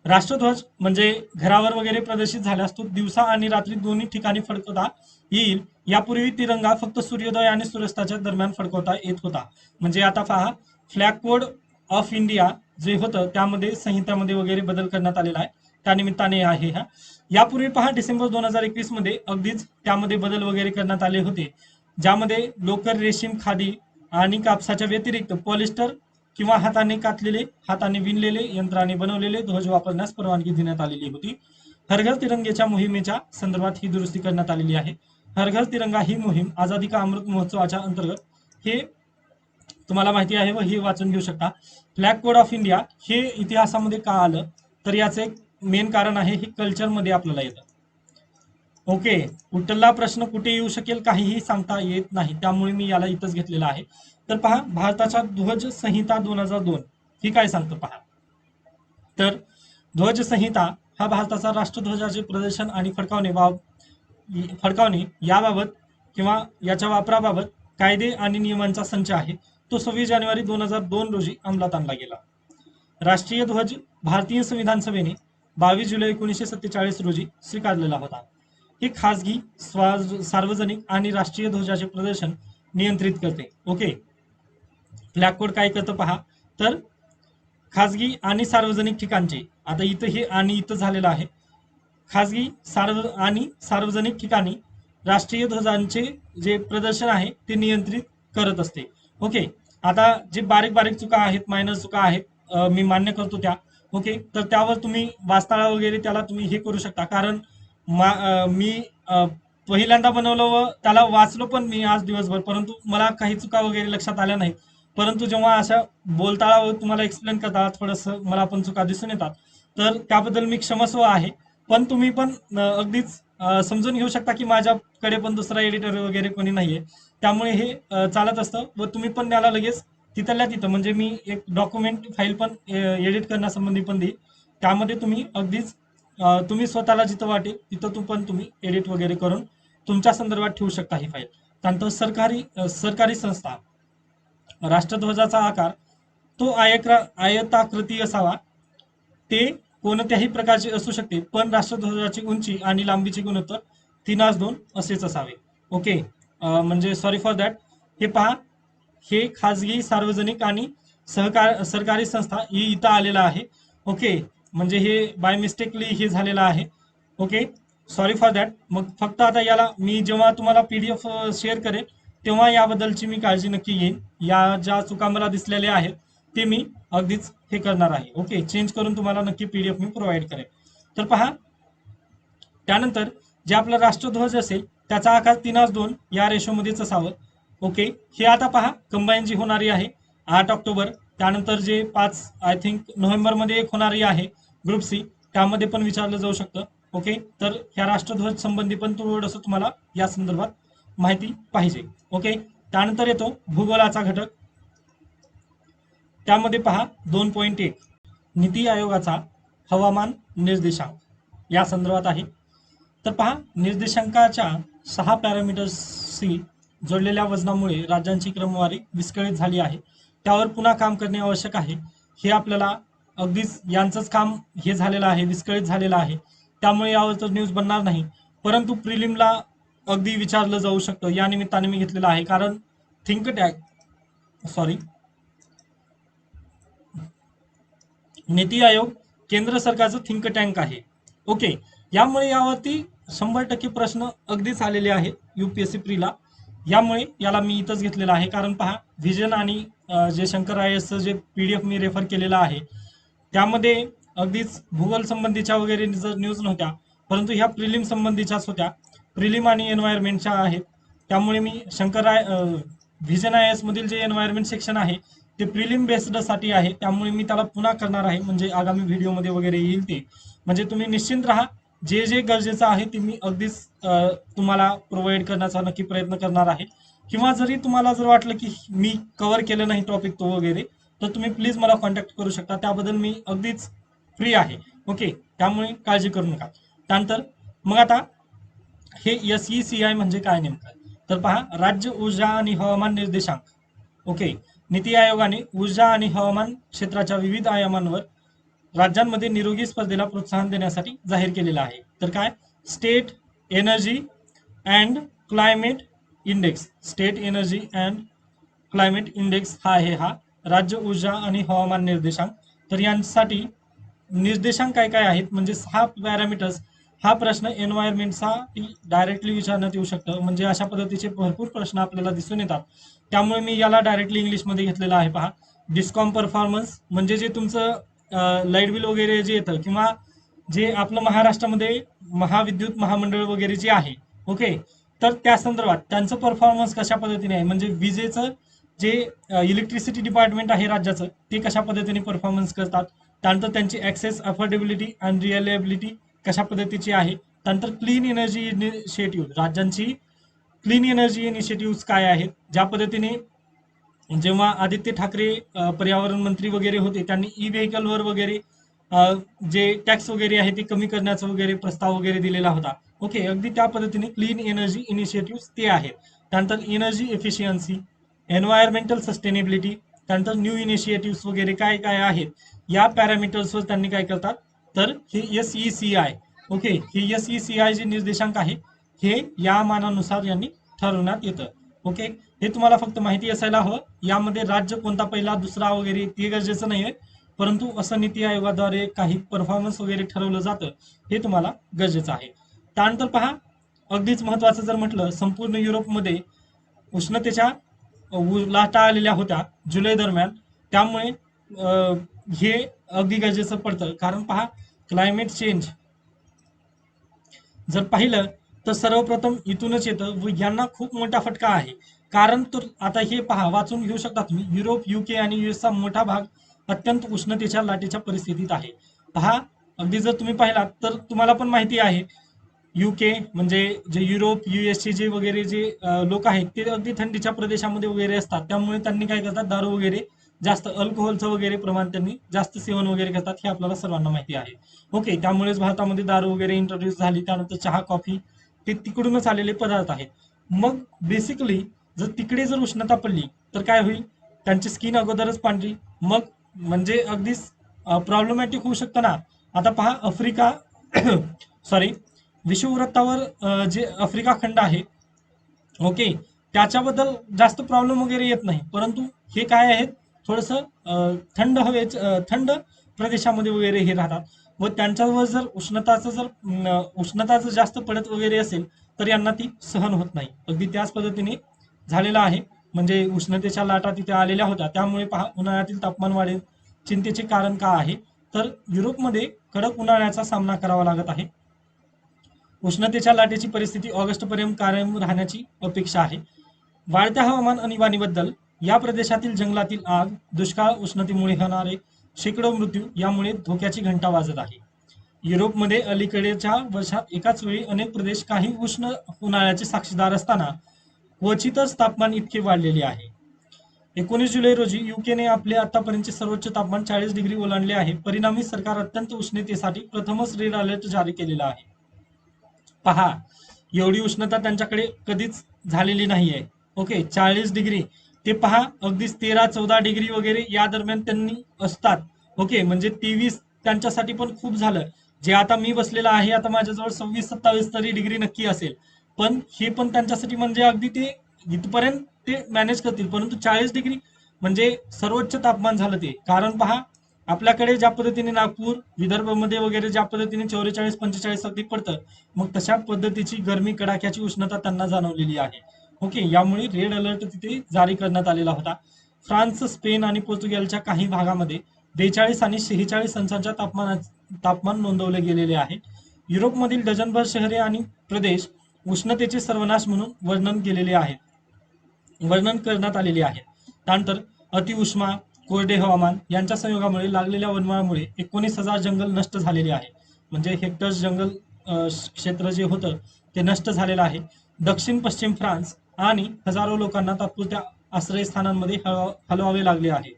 राष्ट्रध्वज म्हणजे घरावर वगैरे प्रदर्शित झाल्यास तो दिवसा आणि रात्री दोन्ही ठिकाणी फडकवता येईल. यापूर्वी तिरंगा फक्त सूर्योदय आणि सूर्यास्ताच्या दरम्यान फडकवता येत होता. म्हणजे आता पहा फ्लॅग कोड ऑफ इंडिया जे होतं त्यामध्ये संहितामध्ये वगैरे बदल करण्यात आलेला आहे, त्यानिमित्ताने आहे हा. यापूर्वी पहा डिसेंबर 2021 मध्ये अगदीच त्यामध्ये बदल वगैरे करण्यात आले होते, ज्यामध्ये लोकर, रेशीम, खादी आणि कापसाच्या व्यतिरिक्त पॉलिस्टर किंवा हाताने कातलेले, हाताने विणलेले, यंत्राने बनवलेले ध्वज वापरण्यास परवानगी देण्यात आलेली होती. हर घर तिरंगेच्या मोहिमेच्या संदर्भात ही दुरुस्ती करण्यात आलेली आहे. हर घर तिरंगा ही मोहीम आझादी का अमृत महोत्सवाच्या अंतर्गत हे तुम्हाला माहिती आहे व हे वाचून घेऊ शकता. फ्लॅग कोड ऑफ इंडिया हे इतिहासामध्ये का आलं तर याचं एक मेन कारण आहे, हे कल्चरमध्ये आपल्याला येतं. ओके. कुठला प्रश्न कुठे येऊ शकेल काहीही सांगता येत नाही, त्यामुळे मी याला इथंच घेतलेला आहे. तर पहा, भारताच्या ध्वज संहिता 2002 ही काय सांगतं पहा. तर ध्वज संहिता हा भारताचा राष्ट्रध्वजाचे प्रदर्शन आणि फडकावणे याबाबत किंवा याच्या वापराबाबत कायदे आणि नियमांचा संच आहे. तो 26 जानेवारी 2002 रोजी अंमलात आणला गेला. राष्ट्रीय ध्वज भारतीय संविधान सभेने 22 जुलै 1947 रोजी स्वीकारलेला होता. हे खासगी, सार्वजनिक आणि राष्ट्रीय ध्वजाचे प्रदर्शन नियंत्रित करते. ओके. फ्लॅग कोड काय करतं पहा. तर खासगी आणि सार्वजनिक ठिकाणचे, आता इथं हे आणि इथं झालेलं आहे, खासगी आणि सार्वजनिक ठिकाणी राष्ट्रीय ध्वजांचे जे प्रदर्शन आहे ते नियंत्रित करत असते. ओके. आता जे बारीक बारीक चुका आहेत, मायनर चुका आहेत, मी मान्य करतो त्या. ओके. तर त्यावर तुम्ही वाचताळा वगैरे त्याला तुम्ही हे करू शकता, कारण मी पहिल्यांदा बनवलं व त्याला वाचलो पण मी आज दिवसभर, परंतु मला काही चुका वगैरे लक्षात आल्या नाहीत. परंतु जेव्हा अशा बोलताळावर तुम्हाला एक्सप्लेन करता थोडंसं मला पण चुका दिसून येतात, तर त्याबद्दल मी क्षमस्व आहे. पण तुम्ही पण अगदीच समजून घेऊ शकता की माझ्याकडे पण दुसरा एडिटर वगैरे कोणी नाहीये, त्यामुळे हे चालत असतं. व तुम्ही पण त्याला लगेच तिथल्या तिथं, म्हणजे मी एक डॉक्युमेंट फाईल पण एडिट करण्यासंबंधी पण देईल, त्यामध्ये तुम्ही अगदीच तुम्ही स्वतःला जिथं वाटेल तिथं पण तुम्ही एडिट वगैरे करून तुमच्या संदर्भात ठेवू शकता ही फाईल. त्यानंतर सरकारी संस्था, राष्ट्रध्वजाचा आकार तो आयताकृती असावा. ते कोणत्याही प्रकारचे असू शकते, पण राष्ट्रध्वजाची उंची आणि लांबीचे गुणोत्तर 3:2 असेच असावे. ओके. म्हणजे सॉरी फॉर दॅट. हे पहा, हे खाजगी, सार्वजनिक आणि सरकारी संस्था ही इथं आलेलं आहे. ओके. म्हणजे हे बाय मिस्टेकली हे झालेलं आहे. ओके. Sorry for that. मग फक्त आता याला मी जेव्हा तुम्हाला PDF शेअर करेन तेव्हा याबद्दलची मी काळजी नक्की घेईन. या ज्या चुका मला दिसलेल्या आहेत ते मी अगदीच हे करणार आहे. ओके. चेंज करून तुम्हाला नक्की PDF मी प्रोव्हाइड करेन. तर पहा, त्यानंतर जे आपला राष्ट्रध्वज असेल त्याचा आकार 3:2 या रेशोमध्येच असावं. ओके. हे आता पहा, कंबाईन जी होणारी आहे 8 ऑक्टोबर, त्यानंतर जे 5 आय थिंक नोव्हेंबरमध्ये एक होणारी आहे ग्रुप सी, त्यामध्ये पण विचारलं जाऊ शकतं. ओके. तर ह्या राष्ट्रध्वज संबंधी पण थोडंसं तुम्हाला या संदर्भात माहिती पाहिजे. ओके. त्यानंतर येतो भूगोलाचा घटक. त्यामध्ये पहा 2.1 नीती आयोगाचा हवामान निर्देशांक या संदर्भात आहे. तर पहा, निर्देशांकाच्या 6 पॅरामीटर्सशी जोडलेल्या वजनामुळे राज्यांची क्रमवारी विस्कळीत झाली आहे. त्यावर पुन्हा काम करणे आवश्यक आहे. हे आपल्याला अगदीच यांचंच काम हे झालेलं आहे, विस्कळीत झालेलं आहे. त्यामुळे यावर तर न्यूज बनणार नाही, परंतु प्रिलिमला अगदी विचारलं जाऊ शकतं. या निमित्ताने मी घेतलेलं आहे, कारण think tank sorry NITI Aayog केंद्र सरकारचं थिंक टँक आहे. ओके. यामुळे यावरती 100% प्रश्न अगदीच आलेले आहेत UPSC प्रीला. यामुळे याला मी इथंच घेतलेलं आहे, कारण पहा, व्हिजन आणि जे शंकर IAS जे PDF मी रेफर केलेलं आहे त्यामध्ये अगदीच भूगोल संबंधीच्या वगैरे जर न्यूज नव्हत्या, परंतु ह्या प्रिलिम संबंधीच्याच होत्या. प्रिलिम आणि एन्व्हायरमेंटच्या आहेत. त्यामुळे मी व्हिजन IAS मधील जे एन्व्हायरमेंट सेक्शन आहे ते प्रिलिम बेस्ड साठी आहे, त्यामुळे मी त्याला पुन्हा करणार आहे, म्हणजे आगामी व्हिडिओमध्ये वगैरे येईल ते. म्हणजे तुम्ही निश्चिंत राहा, जे जे गरजेचं आहे ते मी अगदीच तुम्हाला प्रोव्हाइड करण्याचा नक्की प्रयत्न करणार आहे. किंवा जरी तुम्हाला जर वाटलं की मी कव्हर केलं नाही टॉपिक तो वगैरे, तर तुम्ही प्लीज मला कॉन्टॅक्ट करू शकता, त्याबद्दल मी अगदीच फ्री आहे. ओके. त्यामुळे काळजी करू नका. त्यानंतर मग आता हे SECI म्हणजे काय नेमकं. तर पहा, राज्य ऊर्जा आणि हवामान निर्देशांक. ओके. नीती आयोगाने ऊर्जा आणि हवामान क्षेत्राच्या विविध आयामांवर राज्यांमध्ये निरोगी स्पर्धेला प्रोत्साहन देण्यासाठी जाहीर केलेला आहे. तर काय, state energy and climate index, state energy and climate index हा आहे हा राज्य ऊर्जा आणि हवामान निर्देशांक. तर यांसाठी निर्देशांक काय काय आहेत, म्हणजे 6 पॅरामीटर्स. हा प्रश्न एन्व्हायरमेंटसाठी डायरेक्टली विचारण्यात येऊ शकतं, म्हणजे अशा पद्धतीचे भरपूर प्रश्न आपल्याला दिसून येतात. त्यामुळे मी याला डायरेक्टली इंग्लिशमध्ये घेतलेलं आहे. पहा, डिस्कॉम परफॉर्मन्स म्हणजे जे तुमचं लाईट बिल वगैरे जे येतं, किंवा जे आपलं महाराष्ट्रामध्ये महाविद्युत महामंडळ वगैरे जे आहे. ओके. तर त्या संदर्भात त्यांचं परफॉर्मन्स कशा पद्धतीने आहे, म्हणजे विजेचं जे इलेक्ट्रिसिटी डिपार्टमेंट आहे राज्याचं, ते कशा पद्धतीने परफॉर्मन्स करतात. त्यानंतर त्यांची ॲक्सेस, अफोर्डेबिलिटी अँड रिअलेबिलिटी कशा पद्धतीची आहे. त्यानंतर क्लीन एनर्जी इनिशिएटिव्ह, राज्यांची क्लीन एनर्जी इनिशिएटिव्ह काय आहेत, ज्या पद्धतीने जेव्हा आदित्य ठाकरे पर्यावरण मंत्री वगैरे होते, त्यांनी ई व्हेकलवर वगैरे जे टॅक्स वगैरे आहे ते कमी करण्याचा वगैरे प्रस्ताव वगैरे दिलेला होता. ओके, अगदी त्या पद्धतीने क्लीन एनर्जी इनिशिएटिव्ह ते आहेत. त्यानंतर एनर्जी एफिशियन्सी, एन्व्हायरमेंटल सस्टेनेबिलिटी, त्यानंतर न्यू इनिशिएटिव्ह वगैरे काय काय आहेत, या पॅरामीटर्सवर त्यांनी काय करतात, तर हे SECI, ओके, हे SECI जे निर्देशांक आहे हे या मानानुसार यांनी ठरवण्यात येतं. ओके, हे तुम्हाला फक्त माहिती असायला हवं. यामध्ये राज्य कोणता पहिला दुसरा वगैरे ते गरजेचं नाही आहे, परंतु असं नीती आयोगाद्वारे काही परफॉर्मन्स वगैरे ठरवलं जातं हे तुम्हाला गरजेचं आहे. त्यानंतर पहा, अगदीच महत्वाचं जर म्हटलं, संपूर्ण युरोपमध्ये उष्णतेच्या लाटा आलेल्या होत्या जुलै दरम्यान, त्यामुळे हे अगदी गरजेचं पडतं. कारण पहा, क्लायमेट चेंज जर पाहिलं तर सर्वप्रथम इथूनच येतं व यांना खूप मोठा फटका आहे. कारण तर आता हे पहा, वाचून घेऊ शकता तुम्ही, युरोप, UK आणि US मोठा भाग अत्यंत उष्णतेच्या लाटेच्या परिस्थितीत आहे. पहा, अगदी जर तुम्ही पाहिलात तर तुम्हाला पण माहिती आहे, UK म्हणजे जे युरोप, US चे जे वगैरे जे लोक आहेत ते अगदी थंडीच्या प्रदेशामध्ये वगैरे असतात. त्यामुळे त्यांनी काय करतात, दारू वगैरे जास्त, अल्कोहोलचं वगैरे प्रमाण त्यांनी जास्त सेवन वगैरे करतात, हे आपल्याला सर्वांना माहिती आहे. ओके, त्यामुळेच भारतामध्ये दारू वगैरे इंट्रोड्यूस झाली. त्यानंतर चहा, कॉफी ते तिकडूनच आलेले पदार्थ आहेत. मग बेसिकली जर तिकडे जर उष्णता पडली तर काय होईल, त्यांची स्किन अगोदरच पांढरी, मग म्हणजे अगदीच प्रॉब्लेमॅटिक होऊ शकतं ना. आता पहा, आफ्रिका सॉरी, विषुववृत्तावर जे आफ्रिका खंड आहे, ओके, त्याच्याबद्दल जास्त प्रॉब्लेम वगैरे येत नाही, परंतु हे काय आहेत, थोडंसं थंड थंड प्रदेशामध्ये वगैरे हे राहतात व त्यांच्यावर जर उष्णता जर जास्त पडत वगैरे असेल तर यांना ती सहन होत नाही. अगदी त्याच पद्धतीने झालेलं आहे, म्हणजे उष्णतेच्या लाटा तिथे आलेल्या होत्या. त्यामुळे पहा, उन्हाळ्यातील तापमान वाढेल. चिंतेचे कारण का आहे, तर युरोपमध्ये कडक उन्हाळ्याचा सामना करावा लागत आहे. उष्णतेच्या लाटेची परिस्थिती ऑगस्टपर्यंत कायम राहण्याची अपेक्षा आहे. वाढत्या हवामान आणीबाणीबद्दल, या प्रदेशातील जंगलातील आग, दुष्काळ, उष्णतेमुळे होणारे शेकडो मृत्यू यामुळे धोक्याची घंटा वाजत आहे. युरोपमध्ये अलीकडेच्या वर्षात एकाच वेळी अनेक प्रदेश काही उष्ण उन्हाळ्याचे साक्षीदार असताना क्वचितच तापमान इतके वाढलेले आहे. 19 जुलै रोजी UKने आपले आतापर्यंतचे सर्वोच्च तापमान 40 डिग्री ओलांडले आहे. परिणामी सरकार अत्यंत उष्णतेसाठी प्रथमच रेड अलर्ट जारी केलेला आहे. पहा, एवढी उष्णता त्यांच्याकडे कधीच झालेली नाहीये. ओके, 40 डिग्री ते पहा, अगदीच 13-14 डिग्री वगैरे या दरम्यान त्यांनी असतात. ओके, म्हणजे 23 त्यांच्यासाठी पण खूप झालं. जे आता मी बसलेला आहे, आता माझ्याजवळ 26-27 तरी डिग्री नक्की असेल, पण हे पण त्यांच्यासाठी म्हणजे अगदी ते इथपर्यंत ते मॅनेज करतील, परंतु 40 डिग्री म्हणजे सर्वोच्च तापमान झालं ते. कारण पहा, आपल्याकडे ज्या पद्धतीने नागपूर, विदर्भमध्ये वगैरे ज्या पद्धतीने 44-45 अगदी पडतं, मग तशा पद्धतीची गरमी, कडाक्याची उष्णता त्यांना जाणवलेली आहे. ओके, यामुळे रेड अलर्ट तिथे जारी करण्यात आलेला होता. फ्रान्स, स्पेन आणि पोर्तुगालच्या काही भागामध्ये 42 आणि 46 अंशांच्या तापमान नोंदवले गेलेले आहे. युरोपमधील डझनभर शहरे आणि प्रदेश उष्णतेचे सर्वनाश म्हणून वर्णन करण्यात आलेले आहे. त्यानंतर अतिउष्मा, कोरडे हवामान यांच्या संयोगामुळे लागलेल्या वनमाळामुळे 19,000 जंगल नष्ट झालेले आहे. म्हणजे हेक्टर्स जंगल क्षेत्र जे होतं ते नष्ट झालेलं आहे. दक्षिण पश्चिम फ्रान्स आणि हजारो लोकांना तात्पुरत्या आश्रयस्थानांमध्ये हलवावे लागले आहे.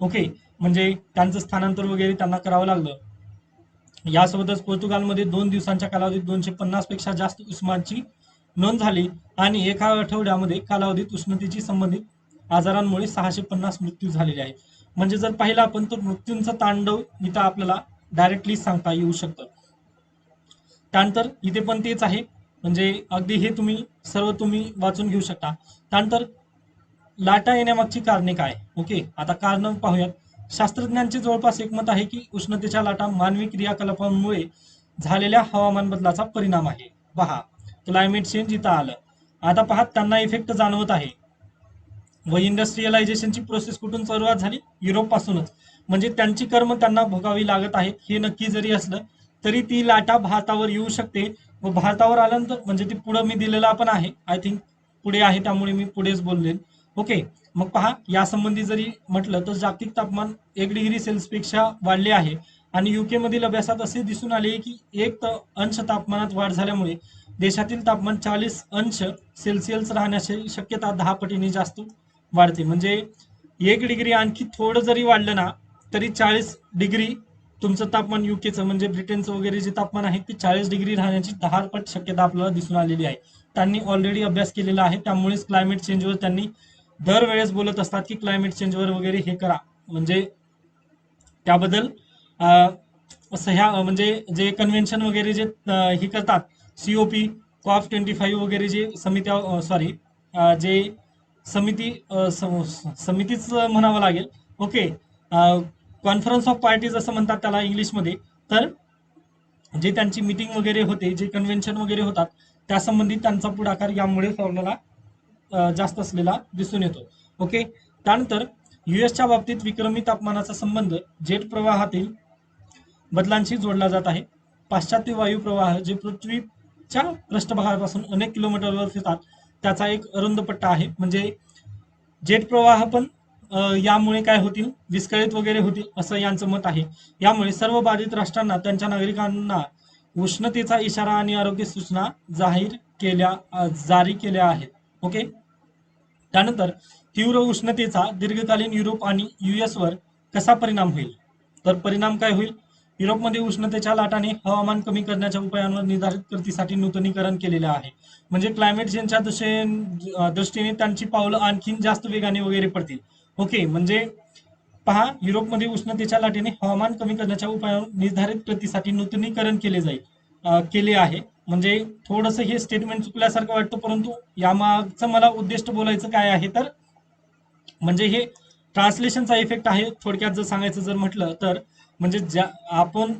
ओके, म्हणजे त्यांचं स्थानांतर वगैरे त्यांना करावं लागलं. यासोबतच पोर्तुगालमध्ये 2 दिवसांच्या कालावधीत 250 पेक्षा जास्त उष्माची नोंद झाली आणि एका आठवड्यामध्ये कालावधीत उष्णतेची संबंधित आजारांमुळे 650 मृत्यू झालेले आहेत. म्हणजे जर पाहिलं आपण तर मृत्यूंचा तांडव इथं आपल्याला डायरेक्टली सांगता येऊ शकतं. त्यानंतर इथे पण तेच आहे, म्हणजे अगदी हे सर्व तुम्ही वाचून घेऊ शकता. त्यानंतर लाटा येण्यामागची कारणे काय. ओके, आता कारण पाहूयात. शास्त्रज्ञांचे जवळपास एकमत आहे की उष्णतेच्या लाटा मानवी क्रियाकलापांमुळे झालेल्या हवामान बदलाचा परिणाम आहे. पहा, क्लायमेट चेंज इथं आलं. आता पहा, त्यांना इफेक्ट जाणवत आहे व इंडस्ट्रियलायझेशनची प्रोसेस कुठून सुरुवात झाली, युरोप पासूनच. म्हणजे त्यांची कर्म त्यांना भोगावी लागत आहेत. हे नक्की जरी असलं तरी ती लाटा भारतावर येऊ शकते व भारतावर आल्यानंतर म्हणजे ती पुढे मी दिलेला पण आहे, आय थिंक पुढे आहे, त्यामुळे मी पुढेच बोलले. ओके, मग पहा, यासंबंधी जरी म्हटलं तर जागतिक तापमान 1 डिग्री सेल्सिअसपेक्षा वाढले आहे आणि युके मधील अभ्यासात असे दिसून आले की 1 अंश तापमानात वाढ झाल्यामुळे देशातील तापमान 40 अंश सेल्सिअस राहण्याची शक्यता 10 पटीने जास्त वाढते. म्हणजे 1 डिग्री आणखी थोडं जरी वाढलं ना तरी 40 डिग्री तुमचं तापमान युकेचं म्हणजे ब्रिटनचं वगैरे जे तापमान आहे ते 40 डिग्री राहण्याची 10 पट शक्यता आपल्याला दिसून आलेली आहे. त्यांनी ऑलरेडी अभ्यास केलेला आहे. त्यामुळेच क्लायमेट चेंजवर त्यांनी दरवेळेस बोलत असतात की क्लायमेट चेंजवर वगैरे हे करा. म्हणजे त्याबद्दल असं ह्या म्हणजे जे कन्व्हेन्शन वगैरे जे हे करतात COP COP25 वगैरे जे समित्या सॉरी जे समिती समितीच म्हणावं लागेल. ओके, कॉन्फरन्स ऑफ पार्टीज असं म्हणतात त्याला इंग्लिशमध्ये. तर जे त्यांची मीटिंग वगैरे होते, जे कन्व्हेन्शन वगैरे होतात त्यासंबंधी त्यांचा पुढाकार यामुळे आपल्याला जास्त असलेला दिसून येतो. ओके, त्यानंतर युएसच्या बाबतीत विक्रमी तापमानाचा संबंध जेट प्रवाहातील बदलांशी जोडला जात आहे. पाश्चात्य वायू प्रवाह जे पृथ्वीच्या पृष्ठभागापासून अनेक किलोमीटरवर फिरतात त्याचा एक अरुंद पट्टा आहे. म्हणजे जेट प्रवाह पण यामुळे काय होतील, विस्कळीत वगैरे होतील असं यांचं मत आहे. यामुळे सर्व बाधित राष्ट्रांना त्यांच्या नागरिकांना उष्णतेचा इशारा आणि आरोग्य सूचना जारी केल्या आहेत. ओके, त्यानंतर तीव्र उष्णतेचा दीर्घकालीन युरोप आणि US वर कसा परिणाम होईल. तर परिणाम काय होईल, युरोपमध्ये उष्णतेच्या लाटाने हवामान कमी करण्याच्या उपायांवर निर्धारित कृतीसाठी नूतनीकरण केलेले आहे. म्हणजे क्लायमेट चेंजच्या दृष्टीने त्यांची पावलं आणखीन जास्त वेगाने वगैरे पडतील. ओके, म्हणजे पहा, युरोपमध्ये उष्णतेच्या लाटेने हवामान कमी करण्याच्या उपायांवर निर्धारित कृतीसाठी नूतनीकरण केले आहे. म्हणजे थोडंसं हे स्टेटमेंट चुकल्यासारखं वाटतं, परंतु यामागचं मला उद्दिष्ट बोलायचं काय आहे तर म्हणजे हे ट्रान्सलेशनचा इफेक्ट आहे. थोडक्यात जर सांगायचं जर म्हटलं तर म्हणजे ज्या आपण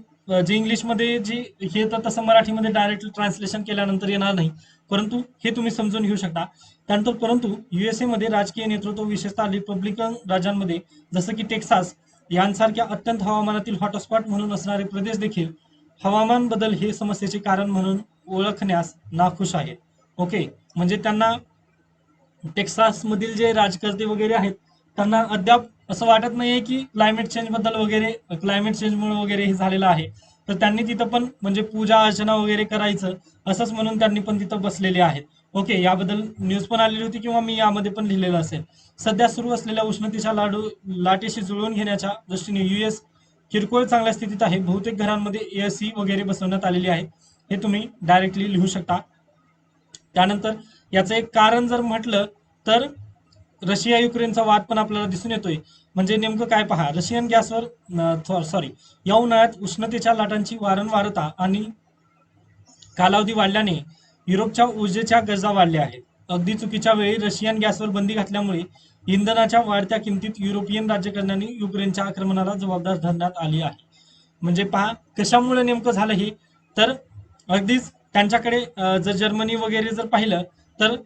जे इंग्लिशमध्ये जे हे तर तसं मराठीमध्ये डायरेक्ट ट्रान्सलेशन केल्यानंतर येणार नाही, परंतु हे तुम्ही समजून घेऊ शकता. त्यानंतर परंतु USA मध्ये राजकीय नेतृत्व विशेषतः रिपब्लिकन राज्यांमध्ये जसं की टेक्सास यांसारख्या अत्यंत हवामानातील हॉटस्पॉट म्हणून असणारे प्रदेश देखील हवामान बदल हे समस्येचे कारण म्हणून ओळखण्यास नाखुश आहेत. ओके, म्हणजे त्यांना टेक्सास मधील जे राजकर्ते वगैरे आहेत त्यांना अद्याप असं वाटत नाहीये की क्लायमेट चेंज बद्दल वगैरे क्लायमेट चेंजमुळे वगैरे हे झालेलं आहे. तर त्यांनी तिथं पण म्हणजे पूजा अर्चना वगैरे करायचं असंच म्हणून त्यांनी पण तिथं बसलेले आहेत. ओके, याबद्दल न्यूज पण आलेली होती किंवा मी यामध्ये पण लिहिलेलं असेल. सध्या सुरू असलेल्या उष्णतेच्या लाटेशी जुळवून घेण्याच्या दृष्टीने US किरकोळ चांगल्या स्थितीत आहे. बहुतेक घरांमध्ये AC वगैरे बसवण्यात आलेली आहे. हे तुम्ही डायरेक्टली लिहू शकता. त्यानंतर याचं एक कारण जर म्हटलं तर रशिया युक्रेनचा वाद पण आपल्याला दिसून येतोय. म्हणजे नेमकं काय पहा, रशियन गॅसवर या उन्हाळ्यात उष्णतेच्या लाटांची वारंवारता आणि कालावधी वाढल्याने युरोपच्या ऊर्जेच्या गरजा वाढल्या आहेत. अगदी चुकीच्या वेळी रशियन गॅसवर बंदी घातल्यामुळे इंधनाच्या वाढत्या किमतीत युरोपियन राज्यकर्त्यांनी युक्रेनच्या आक्रमणाला जबाबदार धरण्यात आली आहे. म्हणजे पहा कशामुळे नेमकं झालं हे, तर अगदीच त्यांच्याकडे जर जर्मनी वगैरे जर पाहिलं तर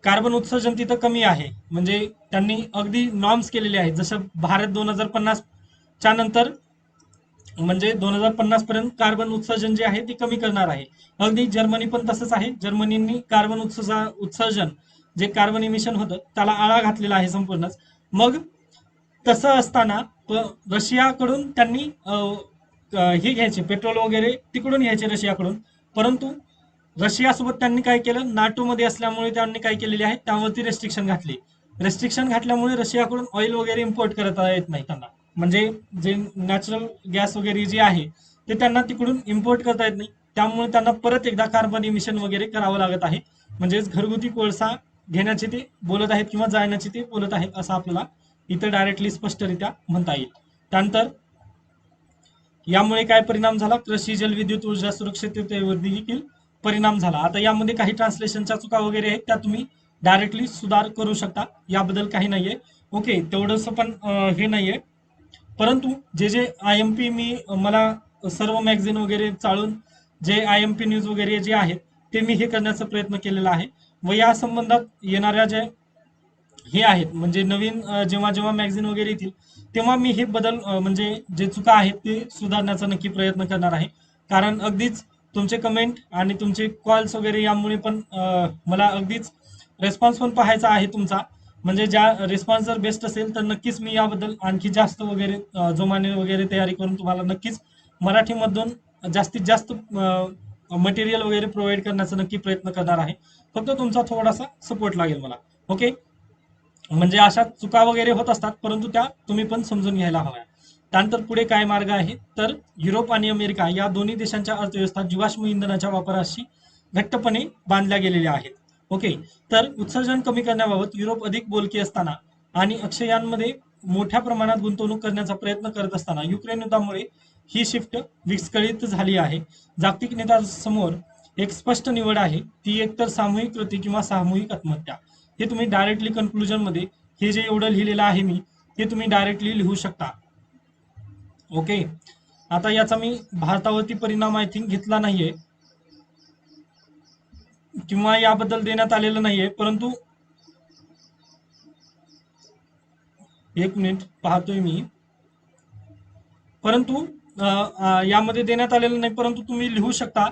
कार्बन उत्सर्जन तिथं कमी आहे. म्हणजे त्यांनी अगदी नॉर्म्स केलेले आहेत. जसं भारत 2050च्या नंतर म्हणजे 2050 पर्यंत कार्बन उत्सर्जन जे आहे ते कमी करणार आहे. अगदी जर्मनी पण तसंच आहे. जर्मनींनी कार्बन उत्सर्जन जे कार्बन इमिशन होतं त्याला आळा घातलेला आहे संपूर्णच. मग तसं असताना रशियाकडून त्यांनी हे घ्यायचे पेट्रोल वगैरे तिकडून घ्यायचे रशियाकडून, परंतु रशियासोबत त्यांनी काय केलं, नाटोमध्ये असल्यामुळे त्यांनी काय केलेले आहे त्यावरती रेस्ट्रिक्शन घातले. रेस्ट्रिक्शन घातल्यामुळे रशियाकडून ऑइल वगैरे इम्पोर्ट करता येत नाही त्यांना. म्हणजे जे नॅचरल गॅस वगैरे जे आहे ते त्यांना तिकडून इम्पोर्ट करता येत नाही. त्यामुळे त्यांना परत एकदा कार्बन इमिशन वगैरे करावं लागत आहे. म्हणजेच घरगुती कोळसा घेण्याचे ते बोलत आहेत किंवा जाळण्याचे ते बोलत आहेत असं आपल्याला इथं डायरेक्टली स्पष्टरित्या म्हणता येईल. त्यानंतर यामुळे काय परिणाम झाला, कृषी जलविद्युत ऊर्जा सुरक्षिततेवर देखील परिणाम झाला. आता यामध्ये काही ट्रान्सलेशनच्या चुका वगैरे आहेत त्या तुम्ही डायरेक्टली सुधार करू शकता, याबद्दल काही नाहीये. ओके, तेवढंच पण हे नाहीये. परंतु जे IMP मला सर्व मॅगझिन वगैरे चालून जे IMP न्यूज वगैरे जे आहेत ते मी हे करण्याचा प्रयत्न केलेला आहे. व या संबंधात येणाऱ्या जे हे आहेत म्हणजे नवीन जेव्हा जेव्हा मॅगझिन वगैरे येतील तेव्हा मी हे बदल म्हणजे जे चुका आहेत ते सुधारण्याचा नक्की प्रयत्न करणार आहे. कारण अगदीच तुमचे कमेंट आणि तुमचे कॉल्स वगैरे यामुळे पण मला अगदीच रेस्पॉन्स पण पाहायचा आहे तुमचा. म्हणजे ज्या रिस्पॉन्स जर बेस्ट असेल तर नक्कीच मी याबद्दल आणखी जास्त वगैरे जोमाने वगैरे तयारी करून तुम्हाला नक्कीच मराठीमधून जास्तीत जास्त मटेरियल वगैरे प्रोव्हाइड करण्याचा नक्की प्रयत्न करणार आहे. फक्त तुमचा थोडासा सपोर्ट लागेल मला. ओके, म्हणजे अशा चुका वगैरे होत असतात, परंतु त्या तुम्ही पण समजून घ्यायला हव्या. त्यानंतर पुढे काय मार्ग आहे, तर युरोप आणि अमेरिका या दोन्ही देशांच्या अर्थव्यवस्था जीवाश्म इंधनाच्या वापराशी घट्टपणे बांधल्या गेलेल्या आहेत. ओके, तर उत्सर्जन कमी करण्याबाबत युरोप अधिक बोलकी असताना आणि अक्षयांमध्ये मोठ्या प्रमाणात गुंतवणूक करण्याचा प्रयत्न करत असताना युक्रेन युद्धामुळे ही शिफ्ट विस्कळीत झाली आहे. जागतिक नेत्यांसमोर एक स्पष्ट निवड आहे, ती एकतर सामूहिक कृती किंवा सामूहिक आत्महत्या. हे तुम्ही डायरेक्टली कन्क्लुजन मध्ये हे जे एवढं लिहिलेलं आहे मी, ते तुम्ही डायरेक्टली लिहू शकता. ओके, आता याचा मी भारतावरती परिणाम आय थिंक घेतला नाहीये किंवा याबद्दल देण्यात आलेलं नाहीये, परंतु एक मिनिट पाहतोय मी, परंतु यामध्ये देण्यात आलेलं नाही, परंतु तुम्ही लिहू शकता,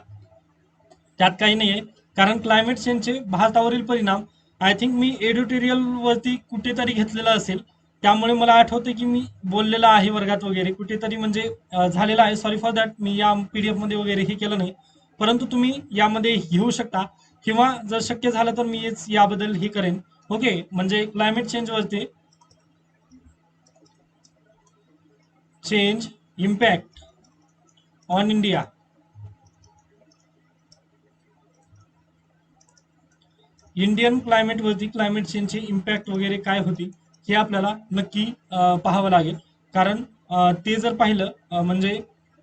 त्यात काही नाहीये. कारण क्लायमेट चेंजचे भारतावरील परिणाम आय थिंक मी एडिटोरियल वरती कुठेतरी घेतलेलं असेल, त्यामुळे मला आठवते की मी बोललेलं आहे वर्गात वगैरे कुठेतरी, म्हणजे झालेलं आहे. सॉरी फॉर दॅट, मी या पीडीएफ मध्ये वगैरे हे केलं नाही, परंतु तुम्ही यामध्ये घेऊ शकता किंवा जर शक्य झालं तर मी याबद्दल हे करेन. ओके, म्हणजे क्लायमेट चेंज वरती change impact on India, Indian क्लायमेटवरती क्लायमेट चेंजचे इम्पॅक्ट वगैरे काय होतील हे आपल्याला नक्की पाहावं लागेल. कारण ते जर पाहिलं म्हणजे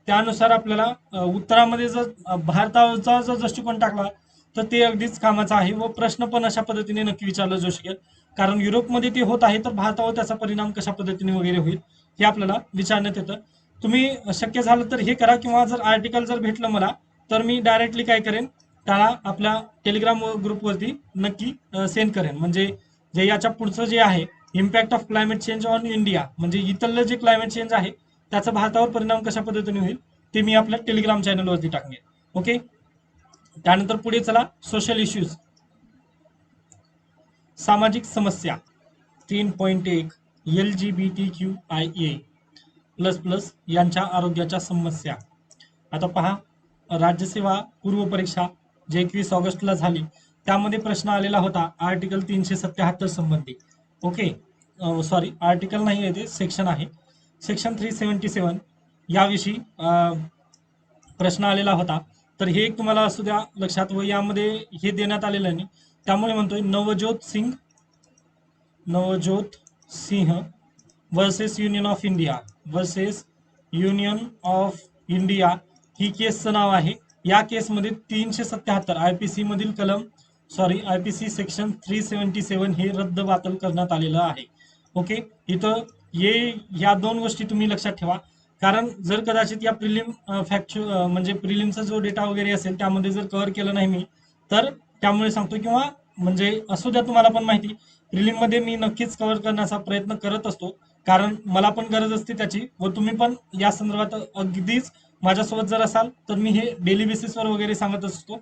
त्यानुसार आपल्याला उत्तरामध्ये जर भारताचा जर दृष्टिकोन टाकला तर ते अगदीच कामाचं आहे व प्रश्न पण अशा पद्धतीने नक्की विचारला जाऊ शकेल. कारण युरोपमध्ये ते होत आहे, तर भारतावर त्याचा परिणाम कशा पद्धतीने वगैरे होईल हे आपल्याला विचारण्यात येतं. तुम्ही शक्य झालं तर हे करा, किंवा जर आर्टिकल जर भेटलं मला तर मी डायरेक्टली काय करेन, त्याला आपल्या टेलिग्राम ग्रुपवरती नक्की सेंड करेन. म्हणजे जे याच्या पुढचं जे आहे impact of climate change on India, म्हणजे इथलं जे क्लायमेट चेंज आहे त्याचा भारतावर परिणाम कशा पद्धतीने होईल ते मी आपल्या टेलिग्राम चॅनलवरती टाकणे. ओके, त्यानंतर पुढे चला, सोशल इश्यूज, सामाजिक समस्या 3.1 LGBTQIA प्लस प्लस यांच्या आरोग्याच्या समस्या. आता पहा, राज्यसेवा पूर्व परीक्षा जे 21 ऑगस्टला झाली त्यामध्ये प्रश्न आलेला होता आर्टिकल 377 संबंधी. ओके, सॉरी आर्टिकल नाही आहे, ते सेक्शन आहे, सेक्शन 377 याविषयी प्रश्न आलेला होता. तर हे एक तुम्हाला असू द्या लक्षात, व यामध्ये हे देण्यात आलेलं नाही, त्यामुळे म्हणतोय नवज्योत सिंह वर्सेस युनियन ऑफ इंडिया ही केसचं नाव आहे. या केसमध्ये 377 आयपीसी मधील आयपीसी सेक्शन 377 हे रद्द बातल करण्यात आलेलं आहे. ओके, इथं या दोन गोष्टी तुम्ही लक्षात ठेवा. कारण जर कदाचित या म्हणजे प्रिलिमचा जो डेटा वगैरे असेल त्यामध्ये जर कव्हर केलं नाही मी, तर त्यामुळे सांगतो, किंवा म्हणजे असू द्या तुम्हाला पण माहिती, प्रिलिम मध्ये मी नक्कीच कव्हर करण्याचा प्रयत्न करत असतो, कारण मला पण गरज असते त्याची, व तुम्ही पण या संदर्भात अगदीच माझ्यासोबत जर असाल तर मी हे डेली बेसिसवर वगैरे सांगत असतो.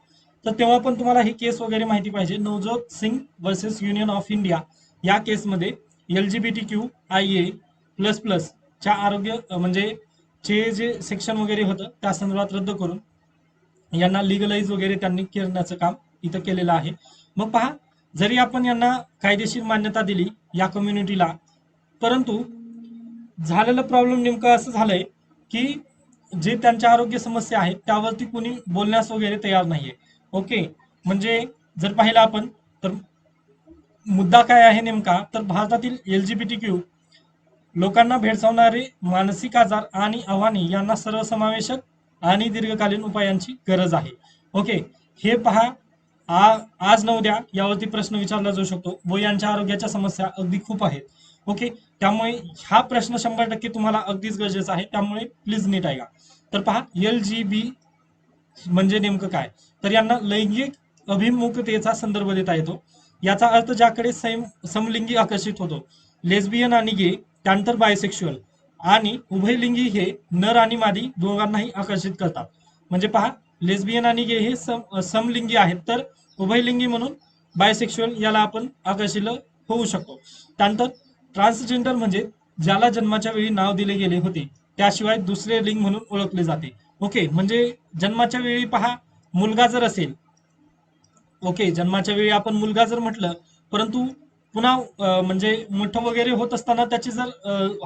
तर तेव्हा पण तुम्हाला ही केस वगैरे माहिती पाहिजे. Navjot Singh versus union of India या केसमध्ये LGBTQIA प्लस प्लस च्या आरोग्य म्हणजे जे सेक्शन वगैरे होतं त्या संदर्भात रद्द करून यांना लिगलाइज वगैरे त्यांनी करण्याचं काम इथं केलेलं आहे. मग पहा, जरी आपण यांना कायदेशीर मान्यता दिली या कम्युनिटीला, परंतु झालेलं प्रॉब्लेम नेमकं असं झालंय की जे त्यांच्या आरोग्य समस्या आहेत त्यावरती कोणी बोलण्यास वगैरे तयार नाहीये. ओके, म्हणजे जर पाहिलं आपण तर मुद्दा काय आहे नेमका, तर भारतातील LGBTQ लोकांना भेडसावणारे मानसिक आजार आणि आव्हाने यांना सर्वसमावेशक आणि दीर्घकालीन उपायांची गरज आहे. ओके, हे पहा, आज न उद्या यावरती प्रश्न विचारला जाऊ शकतो व यांच्या आरोग्याच्या समस्या अगदी खूप आहेत. ओके, त्यामुळे हा प्रश्न 100% तुम्हाला अगदीच गरजेचा आहे, त्यामुळे प्लीज नीट ऐका. तर पहा, LGB म्हणजे नेमकं काय, तर यांना लैंगिक अभिमुखतेचा संदर्भ देता येतो. याचा अर्थ ज्याकडे समलिंगी आकर्षित होतो, लेस्बियन आणि गे, त्यानंतर बायसेक्शुअल आणि उभयलिंगी हे नर आणि मादी दोघांनाही आकर्षित करतात. म्हणजे पहा, लेस्बियन आणि गे हे समलिंगी आहेत, तर उभयलिंगी म्हणून बायसेक्शुअल याला आपण आकर्षित होऊ शकतो. त्यानंतर ट्रान्सजेंडर म्हणजे ज्याला जन्माच्या वेळी नाव दिले गेले होते त्याशिवाय दुसरे लिंग म्हणून ओळखले जाते. ओके, म्हणजे जन्माच्या वेळी पहा मुलगा जर असेल, ओके, जन्माच्या वेळी आपण मुलगा जर म्हटलं, परंतु पुन्हा म्हणजे मोठं वगैरे होत असताना त्याचे जर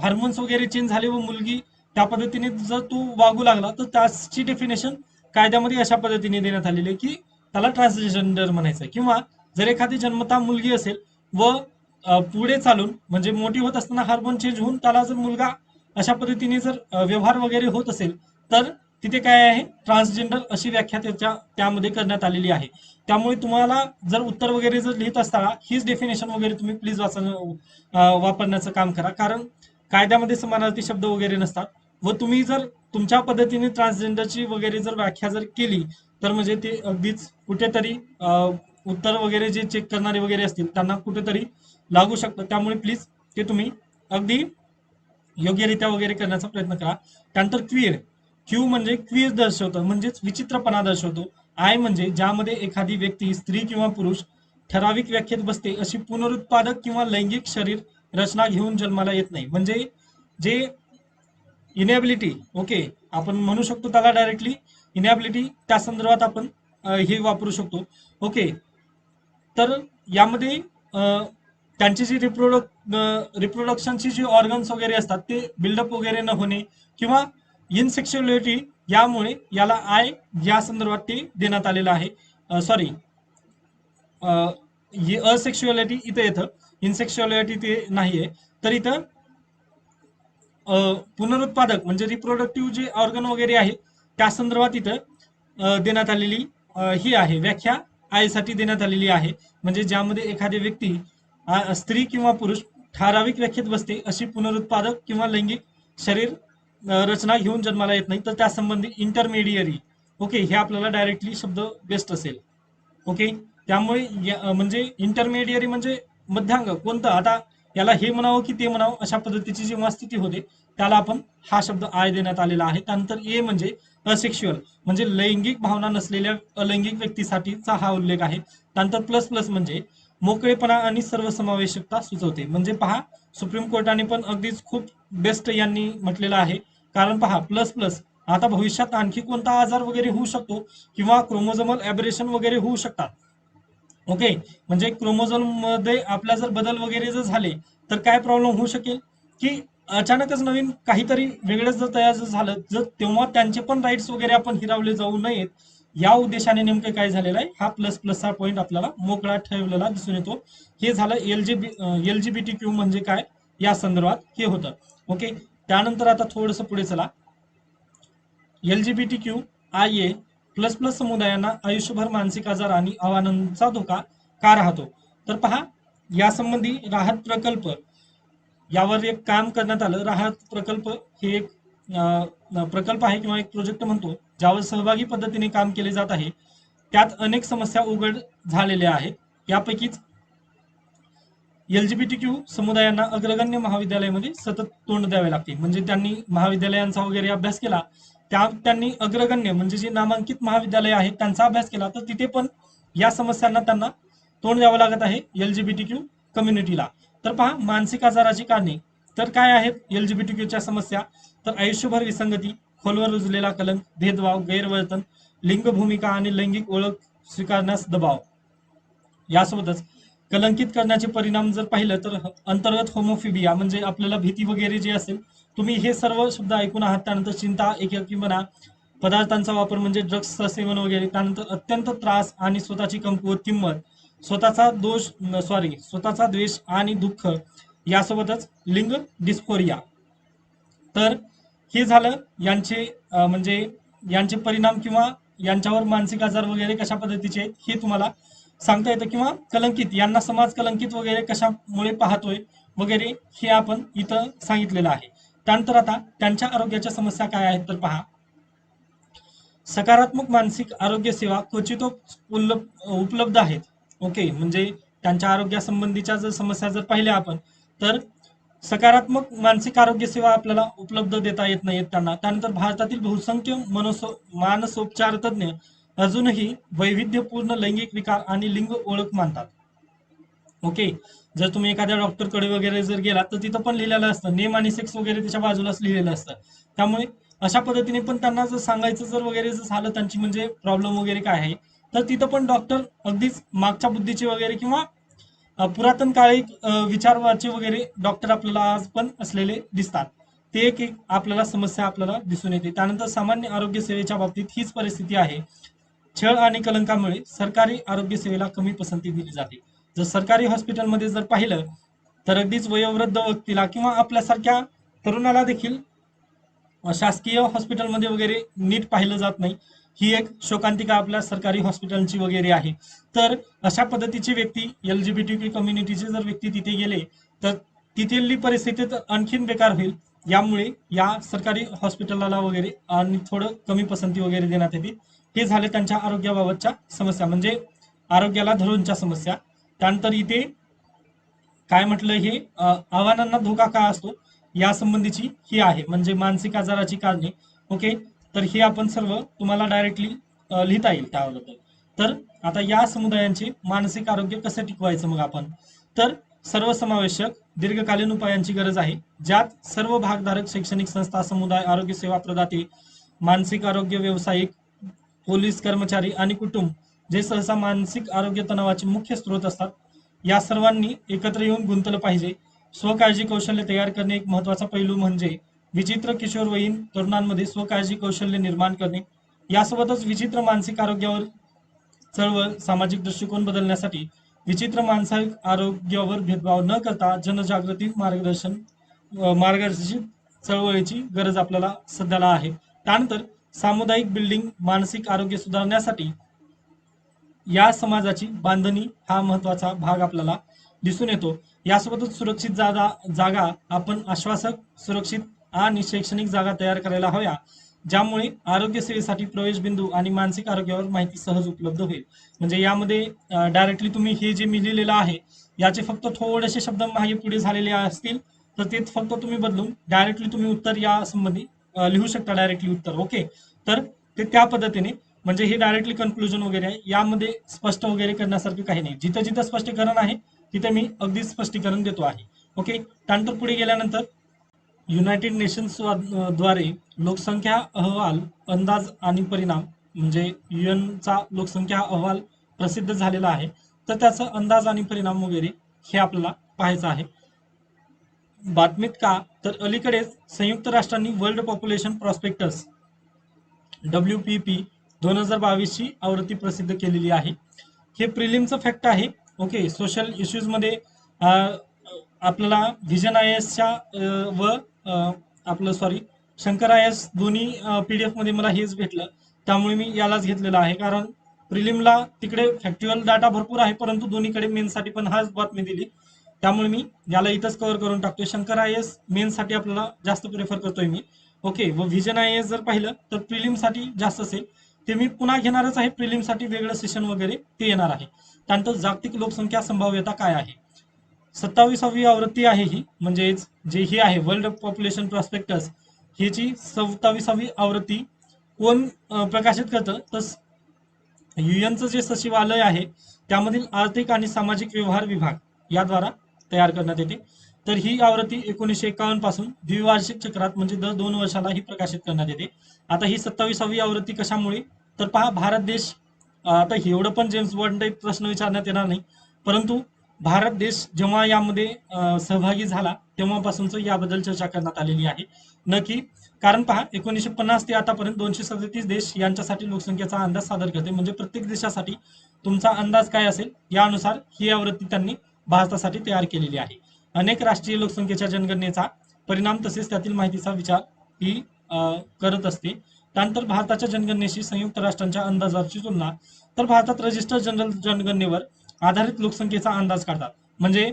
हार्मोन्स वगैरे चेंज झाले व मुलगी त्या पद्धतीने जर तो वागू लागला, तर त्याची डेफिनेशन कायद्यामध्ये अशा पद्धतीने देण्यात आलेली आहे की त्याला ट्रान्सजेंडर म्हणायचं. किंवा जर एखादी जन्मता मुलगी असेल व पुढे चालून म्हणजे मोठी होत असताना हार्मोन चेंज होऊन त्याला जर मुलगा अशा पद्धतीने जर व्यवहार वगैरे होत असेल, तर तिथे काय आहे, ट्रान्सजेंडर अशी व्याख्या त्यामध्ये करण्यात आलेली आहे. त्यामुळे तुम्हाला जर उत्तर वगैरे जर लिहित असताना हीच डेफिनेशन वगैरे तुम्ही प्लीज वापरण्याचं काम करा, कारण कायद्यामध्ये समानार्थी शब्द वगैरे नसतात. व तुम्ही जर तुमच्या पद्धतीने ट्रान्सजेंडरची वगैरे जर व्याख्या जर केली, तर म्हणजे ते अगदीच कुठेतरी उत्तर वगैरे जे चेक करणारे वगैरे असतील त्यांना कुठेतरी लागू शकतं. त्यामुळे प्लीज ते तुम्ही अगदी योग्यरित्या वगैरे करण्याचा प्रयत्न करा. त्यानंतर क्विअर, क्यू म्हणजे क्विअर दर्शवतं, म्हणजेच विचित्रपणा दर्शवतो. आय म्हणजे ज्यामध्ये एखादी व्यक्ती स्त्री किंवा पुरुष ठराविक व्याख्येत बसते अशी पुनरुत्पादक किंवा लैंगिक शरीर रचना घेऊन जन्माला येत नाही. म्हणजे जे इनॅबिलिटी, ओके, आपण म्हणू शकतो त्याला डायरेक्टली इनॅबिलिटी, त्या संदर्भात आपण हे वापरू शकतो. ओके, तर यामध्ये त्यांची जी रिप्रोडक्शनची जी ऑर्गन्स वगैरे असतात ते बिल्डअप वगैरे न होणे किंवा इनसेक्शुअलिटी, यामुळे याला आय या संदर्भात ते देण्यात आलेलं आहे. सॉरी, असेक्शुअलिटी इथं येतं, इनसेक्शुअलिटी ते नाहीये. तर इथं पुनरुत्पादक म्हणजे रिप्रोडक्टिव्ह जे ऑर्गन वगैरे आहे त्या संदर्भात इथं देण्यात आलेली ही आहे व्याख्या आयसाठी देण्यात आलेली आहे. म्हणजे ज्यामध्ये एखादी व्यक्ती स्त्री किंवा पुरुष ठराविक व्याख्येत बसते अशी पुनरुत्पादक किंवा लैंगिक शरीर रचना घेऊन जन्माला येत नाही, तर त्यासंबंधी इंटरमिडियरी, ओके, हे आपल्याला डायरेक्टली शब्द बेस्ट असेल. ओके, त्यामुळे म्हणजे इंटरमिडियरी म्हणजे मध्यांग कोणतं, आता याला हे म्हणावं की ते म्हणावं अशा पद्धतीची जेव्हा स्थिती होते त्याला आपण हा शब्द आय देण्यात आलेला आहे. त्यानंतर ए म्हणजे असेक्शुअल, म्हणजे लैंगिक भावना नसलेल्या अलैंगिक व्यक्तीसाठीचा हा उल्लेख आहे. त्यानंतर प्लस प्लस म्हणजे मोकळेपणा आणि सर्वसमावेशकता सुचवते. म्हणजे पहा, सुप्रीम कोर्टाने पण अगदीच खूप बेस्ट यांनी म्हटलेलं आहे. कारण पहा, प्लस प्लस आता भविष्यात आणखी कोणता आजार वगैरे होऊ शकतो किंवा क्रोमोझोमल ॲबरेशन वगैरे होऊ शकतात. ओके, म्हणजे क्रोमोझोम मध्ये आपल्या जर बदल वगैरे जर झाले तर काय प्रॉब्लेम होऊ शकेल की अचानकच नवीन काहीतरी वेगळंच जर तयार झालं, जर तेव्हा त्यांचे पण राईट्स वगैरे आपण हिरावले जाऊ नयेत या उद्देशाने नेमकं काय झालेलं आहे, हा प्लस प्लसचा पॉईंट आपल्याला मोकळा ठेवलेला दिसून येतो. हे झालं LGBT म्हणजे काय या संदर्भात हे होतं. ओके, त्यानंतर आता थोडंसं पुढे चला. LGBTQIA प्लस प्लस समुदायांना आयुष्यभर मानसिक आजार आणि आव्हानांचा धोका का राहतो. तर पहा, यासंबंधी राहत प्रकल्प यावर एक काम करण्यात आलं. राहत प्रकल्प हे एक प्रकल्प आहे किंवा एक प्रोजेक्ट म्हणतो ज्यावर सहभागी पद्धतीने काम केले जात आहे. त्यात अनेक समस्या उघड झालेल्या आहेत. यापैकीच LGBTQ समुदायांना अग्रगण्य महाविद्यालयामध्ये सतत तोंड द्यावे लागते. म्हणजे त्यांनी महाविद्यालयांचा वगैरे अभ्यास केला, त्यांनी अग्रगण्य म्हणजे जे नामांकित महाविद्यालय आहेत त्यांचा अभ्यास केला, तर तिथे पण या समस्यांना त्यांना तोंड द्यावं लागत आहे LGBTQ कम्युनिटीला. तर पहा, मानसिक आजाराची कारणे तर काय आहेत LGBTQच्या समस्या, तर आयुष्यभर विसंगती, खोलवर रुजलेला कलंक, भेदभाव, गैरवर्तन, लिंग भूमिका आणि लैंगिक ओळख स्वीकारण्यास दबाव. यासोबतच कलंकित करण्याचे परिणाम जर पाहिलं तर अंतर्गत होमोफिबिया म्हणजे आपल्याला भीती वगैरे जे असेल, तुम्ही हे सर्व शब्द ऐकून आहात. त्यानंतर चिंता, एकाकीपणा, पदार्थांचा वापर म्हणजे ड्रग्सचं सेवन वगैरे, त्यानंतर अत्यंत त्रास आणि स्वतःची कमकुवत किंमत, स्वतःचा द्वेष आणि दुःख, यासोबतच लिंग डिस्फोरिया. तर हे झालं यांचे म्हणजे यांचे परिणाम किंवा यांच्यावर मानसिक आजार वगैरे कशा पद्धतीचे आहेत हे तुम्हाला सांगता येतं. किंवा कलंकित, यांना समाज कलंकित वगैरे कशामुळे पाहतोय वगैरे हे आपण इथं सांगितलेलं आहे. त्यानंतर आता त्यांच्या आरोग्याच्या समस्या काय आहेत तर पहा, सकारात्मक मानसिक आरोग्य सेवा क्वचित उपलब्ध आहेत. ओके, म्हणजे त्यांच्या आरोग्यासंबंधीच्या जर समस्या जर पाहिल्या आपण तर सकारात्मक मानसिक आरोग्य सेवा आपल्याला उपलब्ध देता येत नाहीत त्यांना. त्यानंतर भारतातील बहुसंख्य मानसोपचार तज्ज्ञ अजूनही वैविध्यपूर्ण लैंगिक विकार आणि लिंग ओळख मानतात. ओके. जर तुम्ही एखाद्या डॉक्टरकडे वगैरे जर गेलात तर तिथं पण लिहिलेलं असतं नेम आणि सेक्स वगैरे त्याच्या बाजूलाच लिहिलेलं असतं. त्यामुळे अशा पद्धतीने पण त्यांना जर सांगायचं जर वगैरे जर झालं त्यांची म्हणजे प्रॉब्लेम वगैरे काय आहे, तर तिथं पण डॉक्टर अगदीच मागच्या बुद्धीचे वगैरे किंवा पुरातन काळी विचारवाचे वगैरे डॉक्टर आपल्याला आज पण असलेले दिसतात. ते एक आपल्याला समस्या आपल्याला दिसून येते. त्यानंतर सामान्य आरोग्य सेवेच्या बाबतीत हीच परिस्थिती आहे. छळ आणि कलंकामुळे सरकारी आरोग्य सेवेला कमी पसंती दिली जाते. जर सरकारी हॉस्पिटलमध्ये जर पाहिलं तर अगदीच वयोवृद्ध व्यक्तीला किंवा आपल्यासारख्या तरुणाला देखील शासकीय हॉस्पिटलमध्ये वगैरे नीट पाहिलं जात नाही. ही एक शोकांतिका आपल्या सरकारी हॉस्पिटलची वगैरे आहे. तर अशा पद्धतीची व्यक्ती एलजीबीटी कम्युनिटीचे जर व्यक्ती तिथे गेले तर तिथली परिस्थिती तर आणखीन बेकार होईल. यामुळे या सरकारी हॉस्पिटलला वगैरे आणि थोडं कमी पसंती वगैरे देण्यात येते. हे झाले त्यांच्या आरोग्याबाबतच्या समस्या म्हणजे आरोग्याला धरूनच्या समस्या. त्यानंतर इथे काय म्हटलं हे आव्हानांना धोका का असतो यासंबंधीची ही आहे म्हणजे मानसिक आजाराची कारणे. ओके. तर हे आपण सर्व तुम्हाला डायरेक्टली लिहिता येईल त्याबद्दल. तर आता या समुदायांचे मानसिक आरोग्य कसं टिकवायचं मग आपण, तर सर्वसमावेशक दीर्घकालीन उपायांची गरज आहे ज्यात सर्व भागधारक शैक्षणिक संस्था समुदाय आरोग्य सेवा प्रदाते मानसिक आरोग्य व्यावसायिक पोलीस कर्मचारी आणि कुटुंब जे सहसा मानसिक आरोग्य तणावाचे मुख्य स्रोत असतात या सर्वांनी एकत्र येऊन गुंतलं पाहिजे. स्वकाळजी कौशल्य तयार करणे एक महत्वाचा पैलू म्हणजे विचित्र किशोरवयीन तरुणांमध्ये स्वकाळजी कौशल्य निर्माण करणे. यासोबतच विचित्र मानसिक आरोग्यावर चळवळ सामाजिक दृष्टिकोन बदलण्यासाठी विचित्र मानसिक आरोग्यावर भेदभाव न करता जनजागृती मार्गदर्शित चळवळीची गरज आपल्याला सध्याला आहे. त्यानंतर सामुदायिक बिल्डिंग मानसिक आरोग्य सुधारण्यासाठी या समाजाची बांधणी हा महत्वाचा भाग आपल्याला दिसून येतो. यासोबतच सुरक्षित जागा आपण आश्वासक सुरक्षित आणि शैक्षणिक जागा तयार करायला हव्या ज्यामुळे आरोग्य सेवेसाठी प्रवेश बिंदू आणि मानसिक आरोग्यावर माहिती सहज उपलब्ध होईल. म्हणजे यामध्ये डायरेक्टली तुम्ही हे जे मी लिहिलेलं आहे याचे फक्त थोडेसे शब्द मागे पुढे झालेले असतील तर ते फक्त तुम्ही बदलून डायरेक्टली तुम्ही उत्तर या संबंधी लिहू शकता डायरेक्टली उत्तर. ओके. तर ते त्या पद्धतीने म्हणजे हे डायरेक्टली कन्क्लुजन वगैरे आहे यामध्ये स्पष्ट वगैरे करण्यासारखं काही नाही. जिथं जिथं स्पष्टीकरण आहे तिथे मी अगदी स्पष्टीकरण देतो आहे. ओके. त्यानंतर पुढे गेल्यानंतर युनायटेड नेशन्स द्वारे लोकसंख्या अहवाल अंदाज आणि परिणाम म्हणजे युएनचा लोकसंख्या अहवाल प्रसिद्ध झालेला आहे. तर त्याचा अंदाज आणि परिणाम वगैरे हे आपल्याला पाहायचं आहे. बातमीत का तर अलीकडेच संयुक्त राष्ट्रांनी वर्ल्ड पॉप्युलेशन प्रॉस्पेक्टस WPP 2022 ची आवृत्ती प्रसिद्ध केलेली आहे. हे प्रिलिमचं फॅक्ट आहे. ओके. सोशल इश्यूज मध्ये आपल्याला व्हिजन IASच्या व आपलं सॉरी शंकर IAS दोन्ही PDF मध्ये मला हेच भेटलं त्यामुळे मी यालाच घेतलेलं आहे. कारण प्रिलिमला तिकडे फॅक्च्युअल डाटा भरपूर आहे परंतु दोन्हीकडे मेनसाठी पण हाच बातमी दिली त्यामुळे मी याला इथंच कव्हर करून टाकतोय. शंकर IAS मेनसाठी आपल्याला जास्त प्रेफर करतोय मी. ओके. व व्हिजन IAS जर पाहिलं तर प्रिलिमसाठी जास्त असेल ते मी पुन्हा घेणारच आहे. प्रिलिमसाठी वेगळं सेशन वगैरे ते येणार आहे. त्यानंतर जागतिक लोकसंख्या संभाव्यता काय आहे 27वी आवृत्ती आहे ही म्हणजेच जे ही आहे वर्ल्ड पॉप्युलेशन प्रॉस्पेक्टस ह्याची 27वी आवृत्ती कोण प्रकाशित करतं तर युएनचं जे सचिवालय आहे त्यामधील आर्थिक आणि सामाजिक व्यवहार विभाग याद्वारा तयार करण्यात येते. तर ही आवृत्ती 1951 पासून द्विवार्षिक चक्रात म्हणजे दर 2 वर्षाला ही प्रकाशित करण्यात येते. आता ही 27वी आवृत्ती कशामुळे तर पहा भारत देश आता एवढं पण जेम्स बॉन्ड टाईप प्रश्न विचारण्यात येणार नाही परंतु भारत देश जेव्हा यामध्ये सहभागी झाला तेव्हापासूनच याबद्दल चर्चा करण्यात आलेली आहे. नक्की कारण पहा 1950 ते आतापर्यंत 237 देश यांच्यासाठी लोकसंख्येचा अंदाज सादर करते म्हणजे प्रत्येक देशासाठी तुमचा अंदाज काय असेल यानुसार ही आवृत्ती त्यांनी भारतासाठी तयार केलेली आहे. अनेक राष्ट्रीय लोकसंख्येच्या जनगणनेचा परिणाम तसेच त्यातील माहितीचा विचार ही करत असते. त्यानंतर भारताच्या जनगणनेशी संयुक्त राष्ट्रांच्या अंदाजाची तुलना तर भारतात रजिस्टर जनरल जनगणनेवर आधारित लोकसंख्येचा अंदाज काढतात. म्हणजे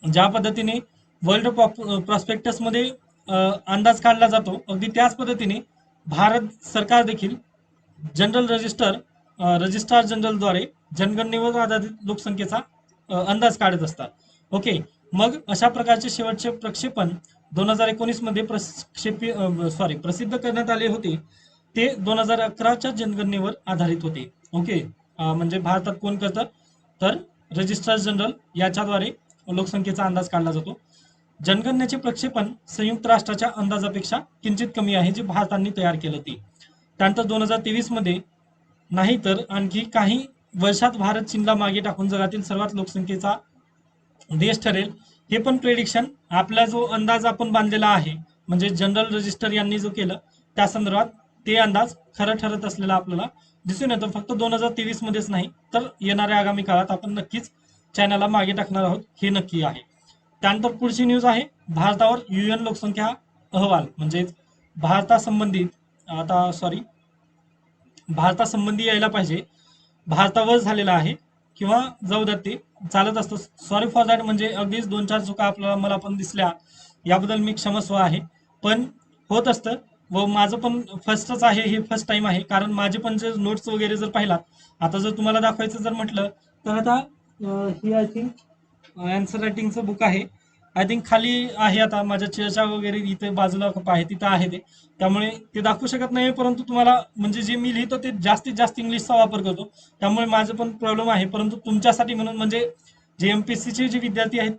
ज्या पद्धतीने वर्ल्ड प्रॉस्पेक्टस मध्ये अंदाज काढला जातो अगदी त्याच पद्धतीने भारत सरकार देखील जनरल रजिस्ट्रार जनरलद्वारे जनगणनेवर आधारित लोकसंख्येचा अंदाज काढत असतात. ओके. मग अशा प्रकारचे शेवटचे प्रक्षेपण 2019 मध्ये प्रसिद्ध करण्यात आले होते ते 2011च्या जनगणनेवर आधारित होते. ओके. म्हणजे भारतात कोण करतं तर रजिस्ट्रार जनरल याच्याद्वारे लोकसंख्येचा अंदाज काढला जातो. जनगणनेचे प्रक्षेपण संयुक्त राष्ट्राच्या अंदाजापेक्षा किंचित कमी आहे, जे भारताने तयार केलं ते. त्यानंतर 2023 मध्ये नाही तर आणखी काही वर्षात भारत चीनला मागे टाकून जगातील सर्वात लोकसंख्येचा देश ठरेल, हे पण प्रेडिक्शन आपला जो अंदाज आपण बांधलेला आहे, म्हणजे जनरल रजिस्टर यांनी जो केलं त्या संदर्भात ते अंदाज खरं ठरत असलेला आपल्याला दिसून येतं. फक्त 2023 मध्येच नाही तर येणाऱ्या आगामी काळात आपण नक्कीच चायनाला मागे टाकणार आहोत, हे नक्की आहे. त्यानंतर पुढची न्यूज आहे भारतावर UN लोकसंख्या अहवाल, म्हणजे भारतासंबंधी यायला पाहिजे, भारतावर झालेला आहे किंवा जाऊ द्यात ते चालत असतं. सॉरी फॉर दॅट, म्हणजे अगदीच 2-4 चुका आपल्याला मला पण दिसल्या, याबद्दल मी क्षमस्व आहे, पण होत असतं. व माझं पण फर्स्टच आहे, हे फर्स्ट टाइम आहे, कारण माझे पण जे नोट्स वगैरे जर पाहिलात, आता जर तुम्हाला दाखवायचं जर म्हटलं तर आता ही आय थिंक अँसर रायटिंगचं बुक आहे. आय थिंक खाली आहे, आता माझ्या चर्चा वगैरे इथे बाजूला खूप आहे तिथं आहे ते, त्यामुळे ते दाखवू शकत नाही. परंतु तुम्हाला म्हणजे जे मी लिहितो ते जास्तीत जास्त इंग्लिशचा वापर करतो, त्यामुळे माझं पण प्रॉब्लेम आहे. परंतु तुमच्यासाठी म्हणून, म्हणजे जे MPSCचे जे विद्यार्थी आहेत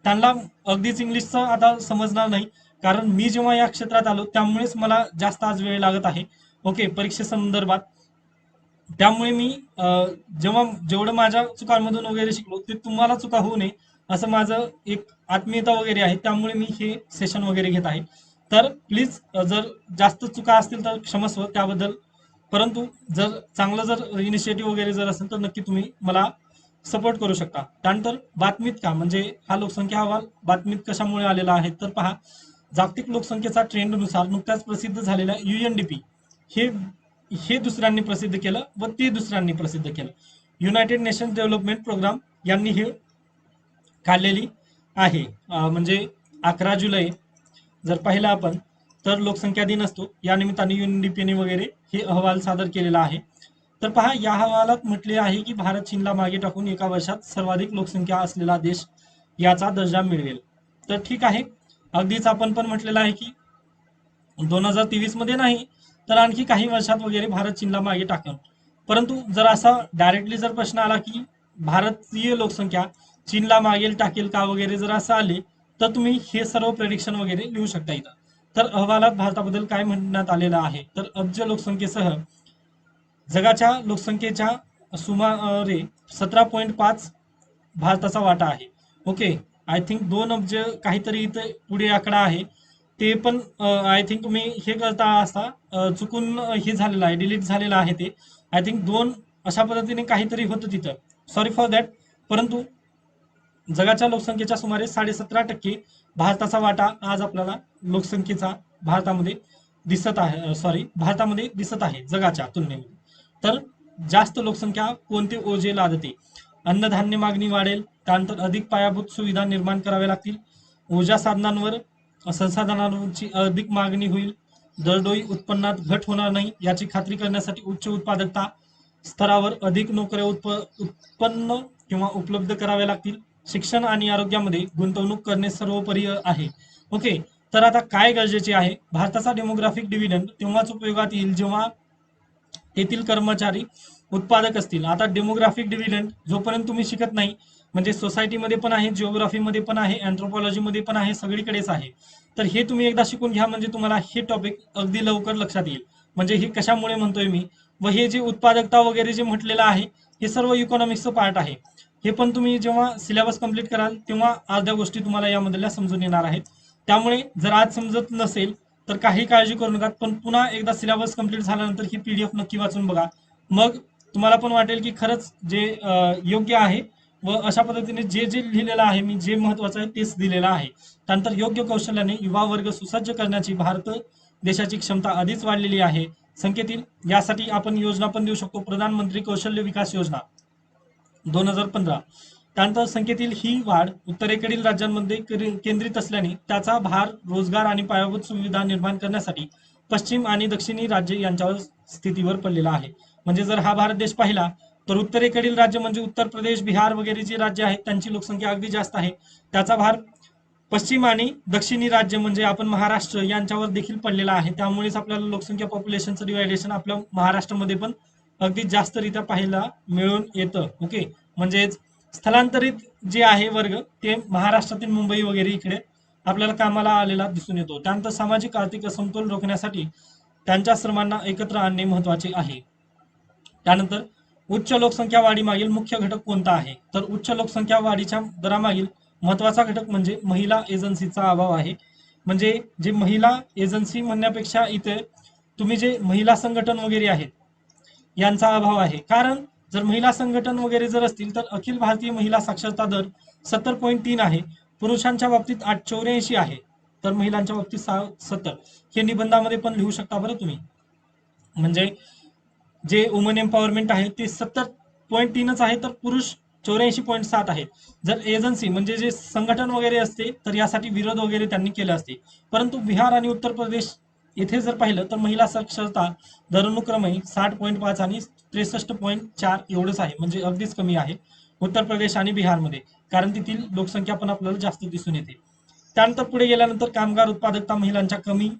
त्यांना अगदीच इंग्लिशचं आता समजणार नाही, कारण मी जेव्हा या क्षेत्रात आलो त्यामुळेच मला जास्त आज वेळ लागत आहे, ओके, परीक्षेसंदर्भात. त्यामुळे मी जेवढं माझ्या चुकांमधून वगैरे शिकलो ते तुम्हाला चुका होऊ नये असं माझं एक आत्मीयता वगैरे आहे, त्यामुळे मी हे सेशन वगैरे घेत आहे. तर प्लीज जर जास्त चुका असतील तर क्षमस्व त्याबद्दल, परंतु जर चांगलं जर इनिशिएटिव्ह वगैरे जर असेल तर नक्की तुम्ही मला सपोर्ट करू शकता. त्यानंतर बातमीत का, म्हणजे हा लोकसंख्या अहवाल बातमीत कशामुळे आलेला आहे तर पहा, जागतिक लोकसंख्येचा ट्रेंडनुसार नुकत्याच प्रसिद्ध झालेल्या UNDP हे हे दुसऱ्यांनी प्रसिद्ध केलं व ते दुसऱ्यांनी प्रसिद्ध केलं. युनायटेड नेशन्स डेव्हलपमेंट प्रोग्राम यांनी हे काढलेली आहे. म्हणजे 11 जुलै जर पाहिलं आपण तर लोकसंख्या दिन असतो, या निमित्ताने UNDPने वगैरे हे अहवाल सादर केलेला आहे. तर पहा, या अहवालात म्हटले आहे की भारत चीनला मागे टाकून एका वर्षात सर्वाधिक लोकसंख्या असलेला देश याचा दर्जा मिळवेल. तर ठीक आहे, अगदीच आपण पण म्हटलेलं आहे की 2023 मध्ये नाही तर आणखी काही वर्षात वगैरे भारत चीनला मागे टाकेल. परंतु जर असा डायरेक्टली जर प्रश्न आला की भारतीय लोकसंख्या चीनला मागे टाकेल का वगैरे जर असं आले तर तुम्ही हे सर्व प्रेडिक्शन वगैरे लिहू शकता इथं. तर अहवालात भारताबद्दल काय म्हणण्यात आलेलं आहे तर अब्ज लोकसंख्येसह जगाच्या लोकसंख्येच्या सुमारे 17.5 भारताचा वाटा आहे. ओके, आय थिंक 2 अब्ज काहीतरी इथे पुढे आकडा आहे, ते पण आय थिंक तुम्ही हे करता असता चुकून हे झालेलं आहे, डिलीट झालेलं आहे ते. आय थिंक 2 अशा पद्धतीने काहीतरी होतं तिथं, सॉरी फॉर दॅट. परंतु जगाच्या लोकसंख्येच्या सुमारे 17.5% भारताचा वाटा आज आपल्याला लोकसंख्येचा भारतामध्ये दिसत आहे जगाच्या तुलनेमध्ये. तर जास्त लोकसंख्या कोणते ओझे लादते? अन्नधान्य मागणी वाढेल, त्यानंतर अधिक पायाभूत सुविधा निर्माण कराव्या लागतील, ऊर्जा साधनांवर संसाधनांची अधिक मागणी होईल, दरडोई उत्पन्नात घट होणार नाही याची खात्री करण्यासाठी उच्च उत्पादकता स्तरावर अधिक नोकऱ्या उत्पन्न किंवा उपलब्ध कराव्या लागतील, शिक्षण आणि आरोग्यामध्ये गुंतवणूक करणे सर्वोपरी आहे. ओके, तर आता काय गरजेचे आहे? भारताचा डेमोग्राफिक डिव्हिडंड तेव्हाच उपयोगात येईल जेव्हा तेथील कर्मचारी उत्पादक असतील. आता डेमोग्राफिक डिव्हिडंड जोपर्यंत तुम्ही शिकत नाही, म्हणजे सोसायटीमध्ये पण आहे, जिओग्राफीमध्ये पण आहे, अँथ्रोपॉलॉजीमध्ये पण आहे, सगळीकडेच आहे. तर हे तुम्ही एकदा शिकून घ्या, म्हणजे तुम्हाला हे टॉपिक अगदी लवकर लक्षात येईल. म्हणजे हे कशामुळे म्हणतोय मी, व हे जे उत्पादकता वगैरे जे म्हटलेलं आहे हे सर्व इकॉनॉमिक्सचं पार्ट आहे. हे पण तुम्ही जेव्हा सिलेबस कंप्लीट कराल तेव्हा अर्ध्या गोष्टी तुम्हाला यामधल्या समजून येणार आहेत. त्यामुळे जर आज समजत नसेल तर काही काळजी करू नका, पण पुन्हा एकदा सिलेबस कंप्लीट झाल्यानंतर ही PDF नक्की वाचून बघा. मग तुम्हाला पण वाटेल की खरंच जे योग्य आहे व अशा पद्धतीने जे जे लिहिलेलं आहे मी, जे महत्वाचं आहे तेच दिलेलं आहे. त्यानंतर योग्य कौशल्याने युवा वर्ग सुसज्ज करण्याची भारत देशाची क्षमता आधीच वाढलेली आहे. संख्येतील यासाठी आपण योजना पण देऊ शकतो, प्रधानमंत्री कौशल्य विकास योजना 2015. त्यानंतर संख्येतील ही वाढ उत्तरेकडील राज्यांमध्ये केंद्रित असल्याने त्याचा भार रोजगार आणि पायाभूत सुविधा निर्माण करण्यासाठी पश्चिम आणि दक्षिणी राज्य यांच्यावर स्थितीवर पडलेला आहे. म्हणजे जर हा भारत देश पाहिला तर उत्तरेकडील राज्य म्हणजे उत्तर प्रदेश, बिहार वगैरे जी राज्य आहेत त्यांची लोकसंख्या अगदी जास्त आहे, त्याचा भार पश्चिम आणि दक्षिणी राज्य म्हणजे आपण महाराष्ट्र यांच्यावर देखील पडलेला आहे. त्यामुळेच आपल्याला लोकसंख्या पॉप्युलेशनचं डिवायडेशन आपल्या महाराष्ट्रामध्ये पण अगदी जास्तरित्या पाहायला मिळून येतं. ओके, म्हणजेच स्थलांतरित जे आहे वर्ग ते महाराष्ट्रातील मुंबई वगैरे इकडे आपल्याला कामाला आलेला दिसून येतो. त्यानंतर सामाजिक आर्थिक असमतोल रोखण्यासाठी त्यांच्या श्रमांना एकत्र आणणे महत्वाचे आहे. त्यानंतर उच्च लोकसंख्या वाढीमागील मुख्य घटक कोणता आहे? तर उच्च लोकसंख्या वाढीच्या दरामागील महत्वाचा घटक म्हणजे महिला एजन्सीचा अभाव आहे. म्हणजे जे महिला एजन्सी म्हणण्यापेक्षा इथे तुम्ही जे महिला संघटन वगैरे आहेत यांचा अभाव आहे. कारण जर महिला संघटन वगैरे जर असतील तर अखिल भारतीय महिला साक्षरता दर 70.3 आहे. पुरुषांच्या बाबतीत 84 आहे. तर महिलांच्या बाबतीत 70. हे निबंधामध्ये पण लिहू शकता बरं तुम्ही. म्हणजे जे वुमन एम्पॉवरमेंट आहे ते 70.3च आहे, तर पुरुष 84.7 आहे. जर एजन्सी म्हणजे जे संघटन वगैरे असते तर यासाठी विरोध वगैरे त्यांनी केले असते. परंतु बिहार आणि उत्तर प्रदेश येथे जर पाहिलं तर महिला साक्षरता दर अनुक्रमे 60.5 आणि 63.4 एवढंच आहे. म्हणजे अगदीच कमी आहे उत्तर प्रदेश आणि बिहारमध्ये, कारण तेथील लोकसंख्या पण आपल्याला जास्त दिसून येते. त्यानंतर पुढे गेल्यानंतर कामगार उत्पादकता महिलांच्या कमी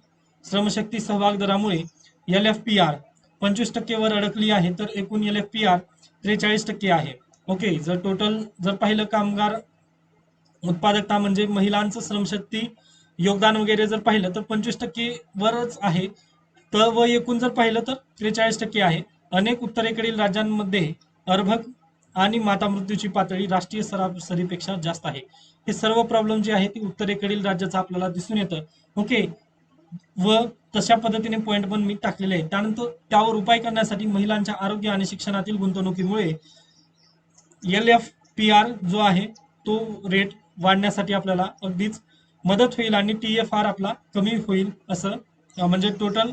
श्रमशक्ती सहभाग दरामुळे LFPR 25% वर अडकली आहे, तर एकूण LFPR 43% आहे. ओके, जर टोटल जर पाहिलं कामगार उत्पादकता म्हणजे महिलांचं श्रमशक्ती योगदान वगैरे जर पाहिलं तर 25% वरच आहे. तर व एकूण जर पाहिलं तर 43% आहे. अनेक उत्तरेकडील राज्यांमध्ये अर्भक आणि माता मृत्यूची पातळी राष्ट्रीय सरासरीपेक्षा जास्त आहे. हे सर्व प्रॉब्लेम जे आहे ते उत्तरेकडील राज्याचं आपल्याला दिसून येतं. ओके, व तशा पद्धतीने पॉईंट पण मी टाकलेले आहे. त्यानंतर त्यावर उपाय करण्यासाठी महिलांच्या आरोग्य आणि शिक्षणातील गुंतवणुकीमुळे LFPR जो आहे तो रेट वाढण्यासाठी आपल्याला अगदीच मदत होईल आणि TFR आपला कमी होईल असं म्हणजे टोटल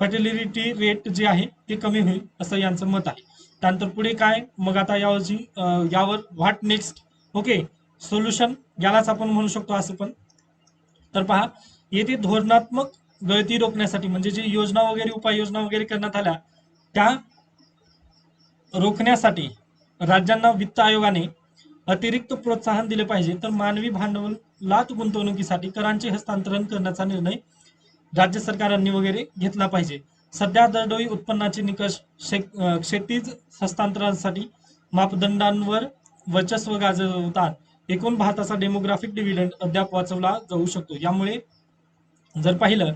फर्टिलिटी रेट जे आहे ते कमी होईल असं यांचं मत आहे. त्यानंतर पुढे काय मग आता यावर व्हॉट नेक्स्ट. ओके, सोल्युशन यालाच आपण म्हणू शकतो असं पण. तर पहा, येथे धोरणात्मक गळती रोखण्यासाठी म्हणजे जे योजना वगैरे उपाययोजना वगैरे करण्यात आल्या त्या रोखण्यासाठी राज्यांना वित्त आयोगाने अतिरिक्त प्रोत्साहन दिले पाहिजे. तर मानवी भांडवलात गुंतवणुकीसाठी करांचे हस्तांतरण करण्याचा निर्णय राज्य सरकारांनी वगैरे घेतला पाहिजे. सध्या दरडोई उत्पन्नाचे निकष क्षैतिज हस्तांतरणासाठी मापदंडांवर वर्चस्व गाजवतात. एकूण भारताचा डेमोग्राफिक डिव्हिडंड अद्याप वाचवला जाऊ शकतो. यामुळे जर पाहिलं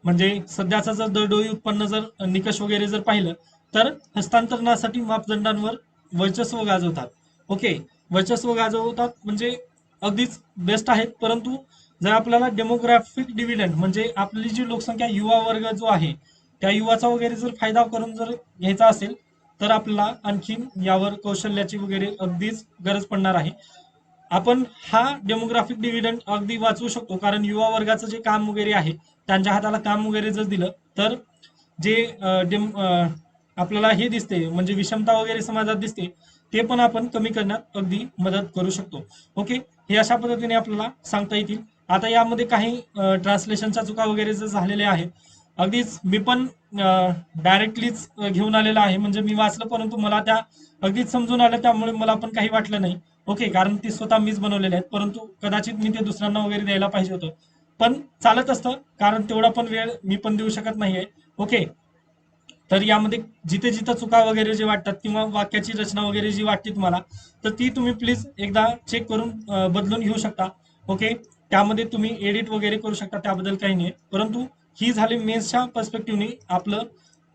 म्हणजे सध्याचा जर दरडोई उत्पन्न जर निकष वगैरे जर पाहिलं तर हस्तांतरणासाठी मापदंडांवर वर्चस्व गाजवतात. ओके, वर्चस्व गाजवतात म्हणजे अगदीच बेस्ट आहेत. परंतु जर आपल्याला डेमोग्राफिक डिव्हिडंड म्हणजे आपली जी लोकसंख्या युवा वर्ग जो आहे त्या युवाचा वगैरे जर फायदा करून जर घ्यायचा असेल तर आपल्याला आणखीन यावर कौशल्याची वगैरे अगदीच गरज पडणार आहे. आपण हा डेमोग्राफिक डिव्हिडंड अगदी वाचवू शकतो, कारण युवा वर्गाचं जे काम वगैरे आहे त्यांच्या हाताला काम वगैरे जर दिलं तर जे आपल्याला हे दिसते म्हणजे विषमता वगैरे समाजात दिसते ते पण आपण कमी करण्यात अगदी मदत करू शकतो. ओके, हे अशा पद्धतीने आपल्याला सांगता येतील. आता यामध्ये काही ट्रान्सलेशनच्या चुका वगैरे जर झालेल्या आहेत अगदीच मी पण डायरेक्टलीच घेऊन आलेला आहे. म्हणजे मी वाचलं परंतु मला त्या अगदीच समजून आल्या, त्यामुळे मला पण काही वाटलं नाही. ओके, कारण ती स्वतः मीच बनवलेले आहेत, परंतु कदाचित मी ते दुसऱ्यांना वगैरे द्यायला पाहिजे होतं. पण चालत असतं, कारण तेवढा पण वेळ मी पण देऊ शकत नाहीये. ओके, तर यामध्ये जिथे जिथे चुका वगैरे जे वाटतात किंवा वाक्याची रचना वगैरे जी वाटते तुम्हाला तर ती तुम्ही प्लीज एकदा चेक करून बदलून घेऊ शकता. ओके, त्यामध्ये तुम्ही एडिट वगैरे करू शकता, त्याबद्दल काही नाही. परंतु ही झाली मेन्सच्या पर्स्पेक्टिव्हने आपलं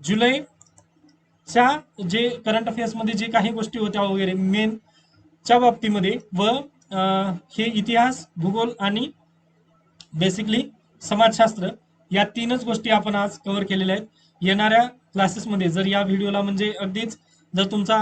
जुलैच्या जे करंट अफेअर्समध्ये जे काही गोष्टी होत्या वगैरे मेनच्या बाबतीमध्ये व हे इतिहास, भूगोल आणि बेसिकली समाजशास्त्र या तीनच गोष्टी आपण आज कव्हर केलेल्या आहेत. येणाऱ्या क्लासेसमध्ये जर या व्हिडिओला म्हणजे अगदीच जर तुमचा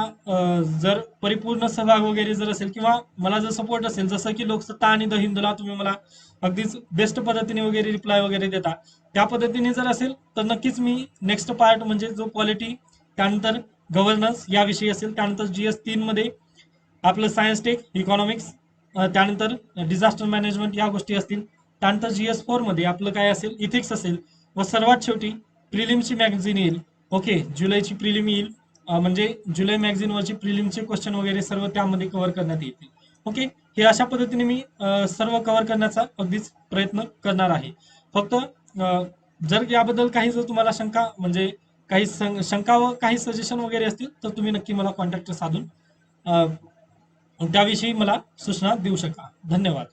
जर परिपूर्ण सहभाग वगैरे जर असेल किंवा मला जर सपोर्ट असेल, जसं की लोकसत्ता आणि द हिंदूला तुम्ही मला अगदीच बेस्ट पद्धतीने वगैरे रिप्लाय वगैरे देता, त्या पद्धतीने जर असेल तर नक्कीच मी नेक्स्ट पार्ट म्हणजे जो क्वालिटी, त्यानंतर गव्हर्नन्स याविषयी असेल, त्यानंतर GS3 मध्ये आपलं सायन्स टेक, इकॉनॉमिक्स, त्यानंतर डिझास्टर मॅनेजमेंट या गोष्टी असतील. त्यानंतर GS4 मध्ये आपलं काय असेल, इथिक्स असेल व सर्वात शेवटी प्रिलिमची मॅगझिन येईल. ओके, जुलैची प्रिलिम येईल म्हणजे जुलै मॅगझिनवरची प्रिलिमचे क्वेश्चन वगैरे सर्व त्यामध्ये कव्हर करण्यात येतील. ओके, हे अशा पद्धतीने मी सर्व कव्हर करण्याचा अगदीच प्रयत्न करणार आहे. फक्त जर याबद्दल काही जर तुम्हाला शंका म्हणजे काही शंका व काही सजेशन वगैरे असतील तर तुम्ही नक्की मला कॉन्टॅक्ट साधून त्याविषयी मला सूचना देऊ शका. धन्यवाद.